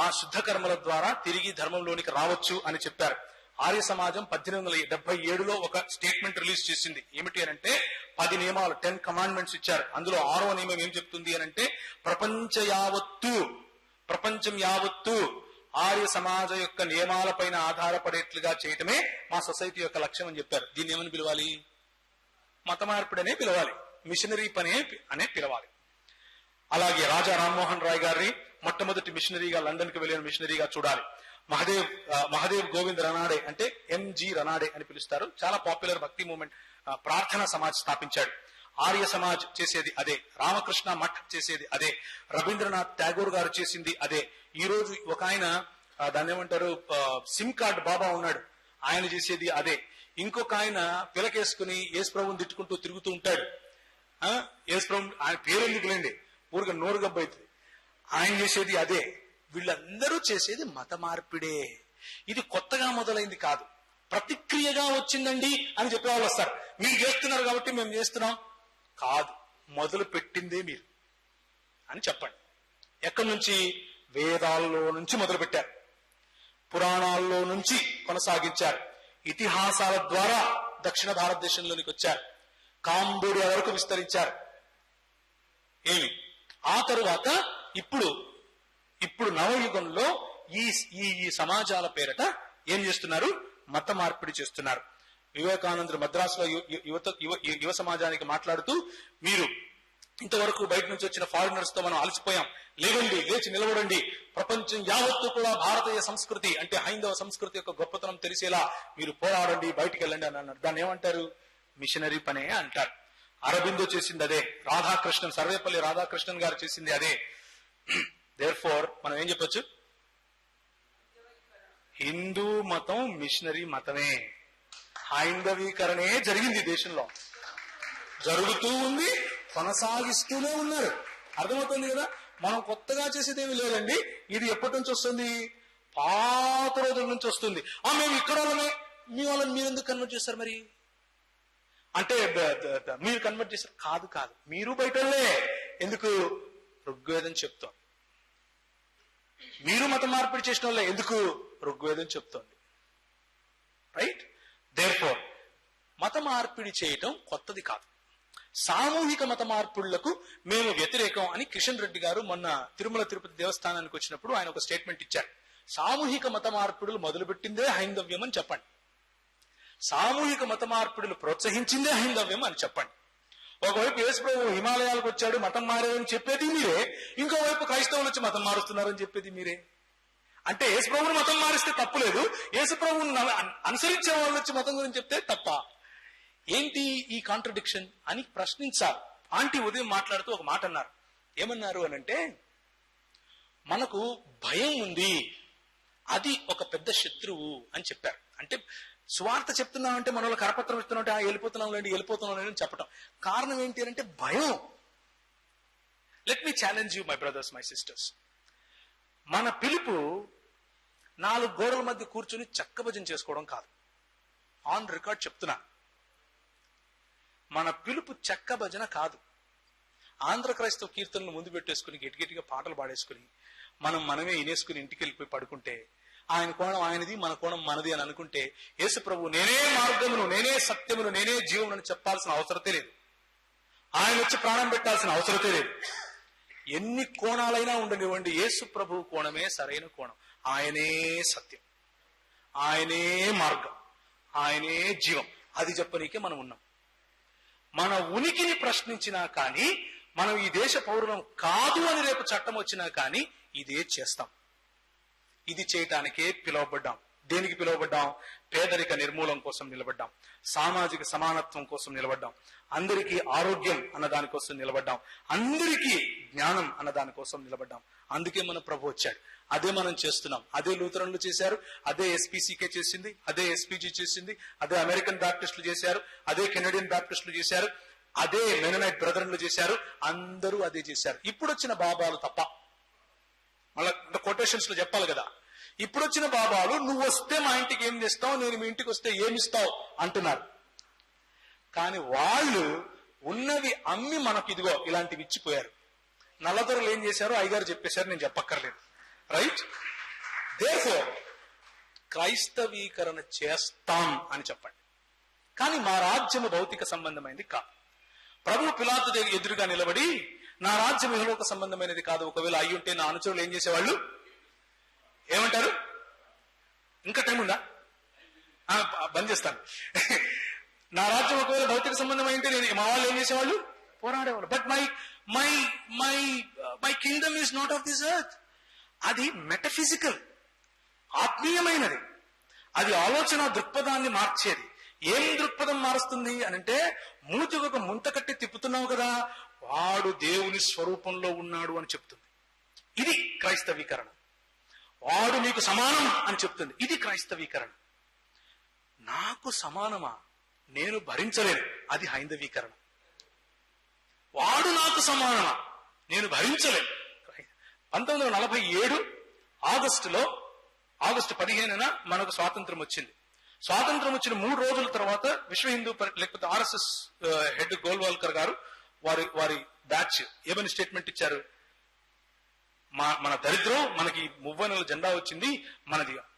ఆ శుద్ధ కర్మల ద్వారా తిరిగి ధర్మంలోనికి రావచ్చు అని చెప్పారు. ఆర్య సమాజం 1877లో ఒక స్టేట్మెంట్ రిలీజ్ చేసింది. ఏమిటి అనంటే 10 నియమాలు, 10 కమాండ్మెంట్స్ ఇచ్చారు. అందులో 6వ నియమం ఏం చెప్తుంది అనంటే ప్రపంచం యావత్తు ఆర్య సమాజ యొక్క నియమాలపైన ఆధారపడేట్లుగా చేయటమే మా సొసైటీ యొక్క లక్ష్యం అని చెప్పారు. దీన్ని ఏమని పిలవాలి? మత మార్పిడనే పిలవాలి, మిషనరీ పనే అనే పిలవాలి. అలాగే రాజా రామ్మోహన్ రాయ్ గారిని మొట్టమొదటి మిషనరీగా లండన్ కి వెళ్ళిన మిషనరీగా చూడాలి. మహదేవ్ గోవింద్ రనాడే అంటే ఎంజి రనాడే అని పిలుస్తారు. చాలా పాపులర్ భక్తి మూవ్మెంట్ ప్రార్థనా సమాజ్ స్థాపించాడు. ఆర్య సమాజ్ చేసేది అదే, రామకృష్ణ మఠ్ చేసేది అదే, రవీంద్రనాథ్ ఠాగూర్ గారు చేసింది అదే. ఈ రోజు ఒక ఆయన దాన్ని ఏమంటారు సిమ్ కార్డ్ బాబా ఉన్నాడు, ఆయన చేసేది అదే. ఇంకొక ఆయన పిలకేసుకుని యేసు ప్రభుని తిట్టుకుంటూ తిరుగుతూ ఉంటాడు. యేసు ప్రభు ఆయన పేరు ఎందుకులేండి, ఊరిగా నోరు గబ్బైతుంది, ఆయన చేసేది అదే. వీళ్ళందరూ చేసేది మత మార్పిడే. ఇది కొత్తగా మొదలైంది కాదు, ప్రతిక్రియగా వచ్చిందండి అని చెప్పేవాళ్ళు వస్తారు. మీరు చేస్తున్నారు కాబట్టి మేము చేస్తున్నాం కాదు, మొదలు పెట్టిందే మీరు అని చెప్పండి. ఎక్కడి నుంచి? వేదాల్లో నుంచి మొదలు పెట్టారు, పురాణాల్లో నుంచి కొనసాగించారు, ఇతిహాసాల ద్వారా దక్షిణ భారతదేశంలోనికి వచ్చారు, కాంబోడియా వరకు విస్తరించారు. ఆ తరువాత ఇప్పుడు నవయుగంలో ఈ సమాజాల పేరట ఏం చేస్తున్నారు? మత మార్పిడి చేస్తున్నారు. వివేకానందుడు మద్రాసులో యువ సమాజానికి మాట్లాడుతూ, మీరు ఇంతవరకు బయట నుంచి వచ్చిన ఫారినర్స్ తో మనం అలసిపోయాం, లేవండి, లేచి నిలబడండి, ప్రపంచం యావత్తు కూడా భారతీయ సంస్కృతి అంటే హైందవ సంస్కృతి యొక్క గొప్పతనం తెలిసేలా మీరు పోరాడండి, బయటికి వెళ్ళండి అని అన్నారు. దాన్ని ఏమంటారు? మిషనరీ పనే అంటారు. అరబిందో చేసింది అదే, సర్వేపల్లి రాధాకృష్ణన్ గారు చేసింది అదే. దేర్ఫోర్ మనం ఏం చెప్పొచ్చు? హిందూ మతం మిషనరీ మతమే. హైందవీకరణే జరిగింది దేశంలో, జరుగుతూ ఉంది, కొనసాగిస్తూనే ఉన్నారు. అర్థమవుతుంది కదా? మనం కొత్తగా చేసేదేమీ లేదండి. ఇది ఎప్పటి నుంచి వస్తుంది? పాత రోజుల నుంచి వస్తుంది. మేము ఇక్కడ వాళ్ళమే, మీ వాళ్ళని మీరు ఎందుకు కన్వర్ట్ చేస్తారు మరి అంటే మీరు కన్వర్ట్ చేస్తారు? కాదు, మీరు బయట వాళ్ళే. ఎందుకు? ఋగ్వేదం చెప్తాం. మీరు మత మార్పిడి చేసిన వాళ్ళే. ఎందుకు? ఋగ్వేదం చెప్తోంది. రైట్. దేర్ఫోర్ మత మార్పిడి చేయటం కొత్తది కాదు. సామూహిక మత మార్పులకు మేము వ్యతిరేకం అని కిషన్ రెడ్డి గారు మొన్న తిరుమల తిరుపతి దేవస్థానానికి వచ్చినప్పుడు ఆయన ఒక స్టేట్మెంట్ ఇచ్చారు. సామూహిక మత మార్పిడులు మొదలుపెట్టిందే హైందవ్యం అని చెప్పండి, సామూహిక మత మార్పిడులు ప్రోత్సహించిందే హైందవ్యం అని చెప్పండి. ఒకవైపు యేసుప్రభు హిమాలయాలకు వచ్చాడు మతం మారారని చెప్పేది మీరే, ఇంకోవైపు క్రైస్తవులు వచ్చి మతం మారుస్తున్నారని చెప్పేది మీరే. అంటే యేసుప్రభుని మతం మారిస్తే తప్పులేదు, యేసుప్రభుని అనుసరించే వాళ్ళు వచ్చి మతం గురించి చెప్తే తప్ప. ఏంటి ఈ కాంట్రడిక్షన్ అని ప్రశ్నించాలి. ఆంటీ ఉదయం మాట్లాడుతూ ఒక మాట అన్నారు. ఏమన్నారు అనంటే, మనకు భయం ఉంది, అది ఒక పెద్ద శత్రువు అని చెప్పారు. అంటే సువార్త చెప్తున్నామంటే మన వాళ్ళు కరపత్రం ఇస్తున్నామంటే వెళ్ళిపోతున్నాం లేండి చెప్పటం కారణం ఏంటి అంటే భయం. Let me challenge you my brothers, my sisters. మన పిలుపు 4 గోడల మధ్య కూర్చుని చక్కభజన చేసుకోవడం కాదు. ఆన్ రికార్డ్ చెప్తున్నా, మన పిలుపు చెక్క భజన కాదు. ఆంధ్ర క్రైస్తవ కీర్తనలు ముందు పెట్టేసుకుని గట్టిగా పాటలు పాడేసుకుని మనమే ఇనేసుకుని ఇంటికి వెళ్ళిపోయి పడుకుంటే, ఆయన కోణం ఆయనది, మన కోణం మనది అని అనుకుంటే, యేసు ప్రభు నేనే మార్గమును, నేనే సత్యమును, నేనే జీవమును చెప్పాల్సిన అవసరతే లేదు. ఆయన వచ్చి ప్రాణం పెట్టాల్సిన అవసరతే లేదు. ఎన్ని కోణాలైనా ఉండనివ్వండి, యేసు ప్రభు కోణమే సరైన కోణం. ఆయనే సత్యం, ఆయనే మార్గం, ఆయనే జీవం. అది చెప్పనీకే మనం ఉన్నాం. మన ఉనికిని ప్రశ్నించినా కానీ, మనం ఈ దేశ పౌరులం కాదు అని రేపు చట్టం వచ్చినా కానీ ఇదే చేస్తాం. ఇది చేయటానికే పిలువబడ్డాం. దేనికి పిలువబడ్డాం? పేదరిక నిర్మూలన కోసం నిలబడ్డాం, సామాజిక సమానత్వం కోసం నిలబడ్డాం, అందరికీ ఆరోగ్యం అన్న దానికోసం నిలబడ్డాం, అందరికీ జ్ఞానం అన్న దానికోసం నిలబడ్డాం. అందుకే మన ప్రభు వచ్చాడు. అదే మనం చేస్తున్నాం. అదే లూథరన్లు చేశారు, అదే ఎస్పీసీకే చేసింది, అదే ఎస్పీజీ చేసింది, అదే అమెరికన్ బ్యాప్టిస్టులు చేశారు, అదే కెనడియన్ బ్యాప్టిస్టులు చేశారు, అదే మెననైట్ బ్రదర్లు చేశారు. అందరూ అదే చేశారు. ఇప్పుడు వచ్చిన బాబాలు తప్ప. మళ్ళా కొటేషన్స్ లో చెప్పాలి కదా, ఇప్పుడు వచ్చిన బాబాలు నువ్వు వస్తే మా ఇంటికి ఏం తెస్తావు, నేను మీ ఇంటికి వస్తే ఏమిస్తావు అంటున్నారు. కానీ వాళ్ళు ఉన్నవి అమ్మి మనకు ఇదిగో ఇలాంటివి ఇచ్చిపోయారు. నల్లదొరలు ఏం చేశారో అయ్యగారు చెప్పేశారు, నేను చెప్పక్కర్లేదు. రైట్? దేర్ఫోర్ క్రైస్తవీకరణ చేస్తాం అని చెప్పండి. కానీ మా రాజ్యము భౌతిక సంబంధమైనది కాదు. ప్రభు పిలాతు ఎదురుగా నిలబడి నా రాజ్యం ఇహలోక సంబంధమైనది కాదు, ఒకవేళ అయ్యి ఉంటే నా అనుచరులు ఏం చేసేవాళ్ళు? ఏమంటారు? ఇంకా టైం ఉందా? బంద్ చేస్తాను. నా రాజ్యం ఒకవేళ భౌతిక సంబంధం అయితే నేను మా వాళ్ళు ఏం చేసేవాళ్ళు? పోరాడేవాళ్ళు. But my my my my kingdom is not of this earth. అది మెటఫిజికల్, ఆత్మీయమైనది. అది ఆలోచన దృక్పథాన్ని మార్చేది. ఏం దృక్పథం మారుస్తుంది అనంటే, మూతికొక ముంత కట్టి తిప్పుతున్నావు కదా, వాడు దేవుని స్వరూపంలో ఉన్నాడు అని చెప్తుంది. ఇది క్రైస్తవీకరణ. వాడు నీకు సమానం అని చెప్తుంది. ఇది క్రైస్తవీకరణ. నాకు సమానమా? నేను భరించలేను. అది హైందవీకరణ. వాడు నాకు సమానమా? నేను భరించలేను. 1947 ఆగస్టు 15న మనకు స్వాతంత్రం వచ్చింది. స్వాతంత్రం వచ్చిన 3 రోజుల తర్వాత విశ్వ హిందూ లేకపోతే ఆర్ఎస్ఎస్ హెడ్ గోల్వాల్కర్ గారు వారి బ్యాచ్ ఏమని స్టేట్మెంట్ ఇచ్చారు? మన దరిద్రం, మనకి మువ్వనెల జెండా వచ్చింది,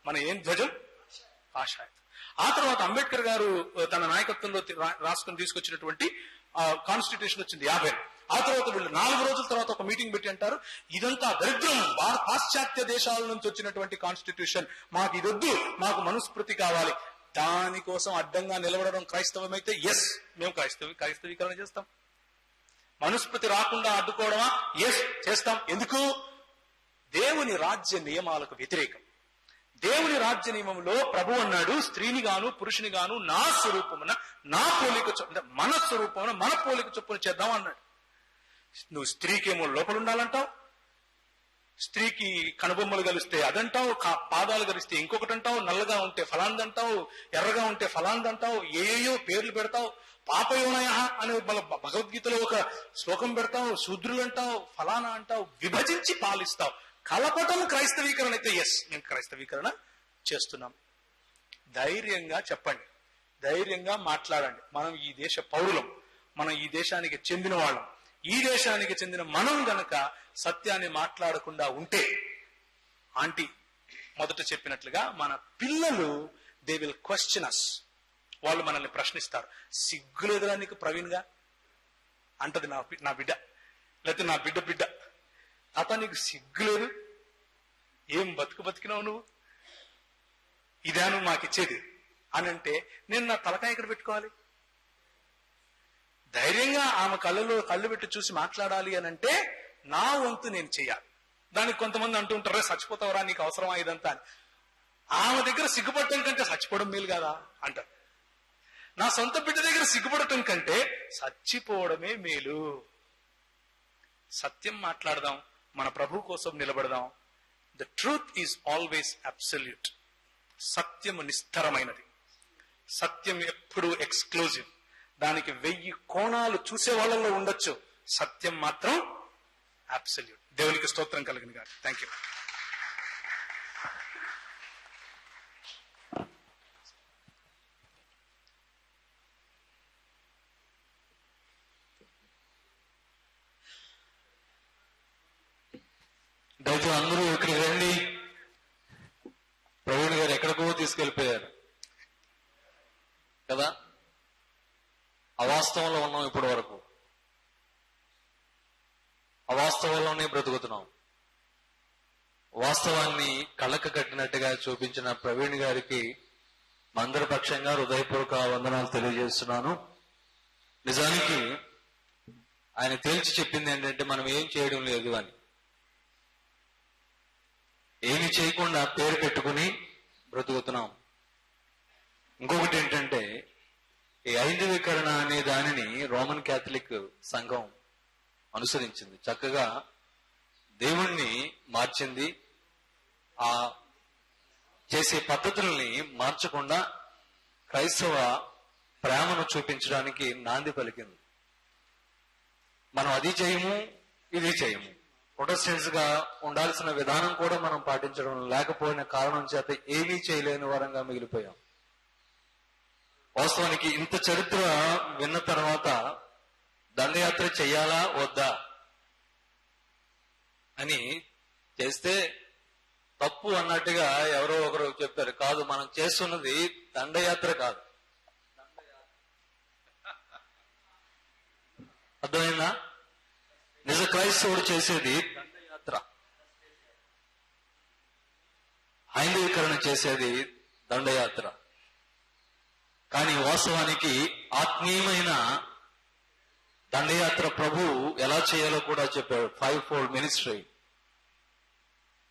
మన ఏం ధ్వజం? ఆశాయం. ఆ తర్వాత అంబేద్కర్ గారు తన నాయకత్వంలో రాష్ట్రం తీసుకొచ్చినటువంటి కాన్స్టిట్యూషన్ వచ్చింది 50. ఆ తర్వాత వీళ్ళు 4 రోజుల తర్వాత ఒక మీటింగ్ పెట్టి అంటారు, ఇదంతా దరిద్రం, పాశ్చాత్య దేశాల నుంచి వచ్చినటువంటి కాన్స్టిట్యూషన్, మాకు ఇదొద్దు, మాకు మనుస్మృతి కావాలి. దానికోసం అడ్డంగా నిలబడడం క్రైస్తవమైతే ఎస్, మేము క్రైస్తవీకరణ చేస్తాం. మనుస్మృతి రాకుండా అడ్డుకోవడమా? ఎస్, చేస్తాం. ఎందుకు? దేవుని రాజ్య నియమాలకు వ్యతిరేకం. దేవుని రాజ్య నియమంలో ప్రభు అన్నాడు, స్త్రీని గాను పురుషుని గాను నా స్వరూపమున, నా పోలిక చొప్పున, మన స్వరూపమున మన పోలిక చొప్పున చేద్దాం అన్నాడు. నువ్వు స్త్రీకేమో లోపల ఉండాలంటావు, స్త్రీకి కనుబొమ్మలు కలిస్తే అదంటావు, పాదాలు కలిస్తే ఇంకొకటి అంటావు, నల్లగా ఉంటే ఫలాందంటావు, ఎర్రగా ఉంటే ఫలాందంటావు, ఏయో పేర్లు పెడతావు, పాపయోనయ అని భగవద్గీతలో ఒక శ్లోకం పెడతావు, శూద్రులు అంటావు, ఫలానా అంటావు, విభజించి పాలిస్తావు. కలపటం క్రైస్తవీకరణ అయితే ఎస్, మేము క్రైస్తవీకరణ చేస్తున్నాం. ధైర్యంగా చెప్పండి, ధైర్యంగా మాట్లాడండి. మనం ఈ దేశ పౌరులం, మనం ఈ దేశానికి చెందిన వాళ్ళం. ఈ దేశానికి చెందిన మనం గనక సత్యాన్ని మాట్లాడకుండా ఉంటే, ఆంటీ మొదట చెప్పినట్లుగా మన పిల్లలు దే విల్ క్వశ్చన్ అస్. వాళ్ళు మనల్ని ప్రశ్నిస్తారు. సిగ్గులేదురా నీకు ప్రవీణ్ గా అంటది నా బిడ్డ, లేకపోతే నా బిడ్డ తాత నీకు సిగ్గులేదు, ఏం బతికినావు నువ్వు, ఇదా నువ్వు మాకిచ్చేది అని అంటే, నేను నా తలకాయ ఇక్కడ పెట్టుకోవాలి? ధైర్యంగా ఆమె కళ్ళు పెట్టి చూసి మాట్లాడాలి అని అంటే నా వంతు నేను చెయ్యాలి. దానికి కొంతమంది అంటూ ఉంటారు, చచ్చిపోతావరా నీకు అవసరమా ఇదంతా అని. ఆమె దగ్గర సిగ్గుపడటం కంటే చచ్చిపోవడం మేలు కదా అంటారు. నా సొంత బిడ్డ దగ్గర సిగ్గుపడటం కంటే చచ్చిపోవడమే మేలు. సత్యం మాట్లాడదాం, మన ప్రభు కోసం నిలబడదాం. The truth is always absolute. సత్యము నిస్తరమైనది. సత్యం ఎప్పుడూ ఎక్స్క్లూజివ్. దానికి 1000 కోణాలు చూసే వాళ్ళలో ఉండొచ్చు, సత్యం మాత్రం అబ్సల్యూట్. దేవునికి స్తోత్రం కలిగింది గారు. Thank you. దయచేసి అందరూ ఇక్కడికి రండి. ప్రవీణ్ గారు ఎక్కడికో తీసుకెళ్లిపోయారు కదా. అవాస్తవంలో ఉన్నాం ఇప్పటి వరకు, అవాస్తవంలోనే బ్రతుకుతున్నాం. వాస్తవాన్ని కళ్ళకు కట్టినట్టుగా చూపించిన ప్రవీణ్ గారికి మందరి పక్షంగా హృదయపూర్వక వందనాలు తెలియజేస్తున్నాను. నిజానికి ఆయన తేల్చి చెప్పింది ఏంటంటే మనం ఏం చేయడం లేదు అని. ఏమి చేయకుండా పేరు పెట్టుకుని బ్రతుకుతున్నాం. ఇంకొకటి ఏంటంటే ఈ ఐదవీకరణ అనే దానిని రోమన్ క్యాథలిక్ సంఘం అనుసరించింది. చక్కగా దేవుణ్ణి మార్చింది. ఆ చేసే పద్ధతుల్ని మార్చకుండా క్రైస్తవ ప్రేమను చూపించడానికి నాంది పలికింది. మనం అది చేయము, ఇది చేయము. ప్రొటెస్టెంట్స్ గా ఉండాల్సిన విధానం కూడా మనం పాటించడం లేకపోయిన కారణం చేత ఏమీ చేయలేని వారంగా మిగిలిపోయాం. వాస్తవానికి ఇంత చరిత్ర విన్న తర్వాత దండయాత్ర చెయ్యాలా వద్దా అని చేస్తే తప్పు అన్నట్టుగా ఎవరో ఒకరు చెప్పారు. కాదు, మనం చేస్తున్నది దండయాత్ర కాదు. అర్థమైందా? నిజ క్రైస్తవుడు చేసేది దండయాత్ర, హైందవీకరణ చేసేది దండయాత్ర. కానీ వాస్తవానికి ఆత్మీయమైన దండయాత్ర ప్రభు ఎలా చేయాలో కూడా చెప్పాడు. 5-fold ministry.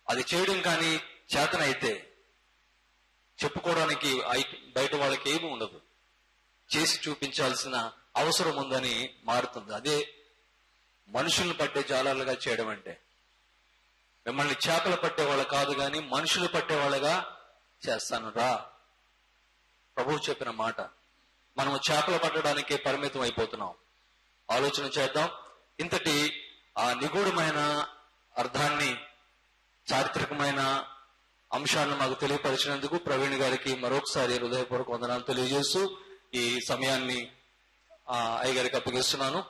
అది చేయడం కానీ చేతనైతే చెప్పుకోవడానికి బయట వాళ్ళకి ఏమీ ఉండదు. చేసి చూపించాల్సిన అవసరం ఉందని మారుతుంది. అదే మనుషుల్ని పట్టే జాలాలుగా చేయడం అంటే. మిమ్మల్ని చేపలు పట్టేవాళ్ళు కాదు కానీ మనుషులు పట్టేవాళ్ళగా చేస్తాను రా ప్రభువు చెప్పిన మాట. మనము చేపలు పట్టడానికే పరిమితం అయిపోతున్నాం. ఆలోచన చేద్దాం. ఇంతటి ఆ నిగూఢమైన అర్థాన్ని, చారిత్రకమైన అంశాలను మాకు తెలియపరిచినందుకు ప్రవీణ్ గారికి మరొకసారి హృదయపూర్వక వందనాలు తెలియజేస్తూ ఈ సమయాన్ని అయ్యగారికి అప్పగిస్తున్నాను.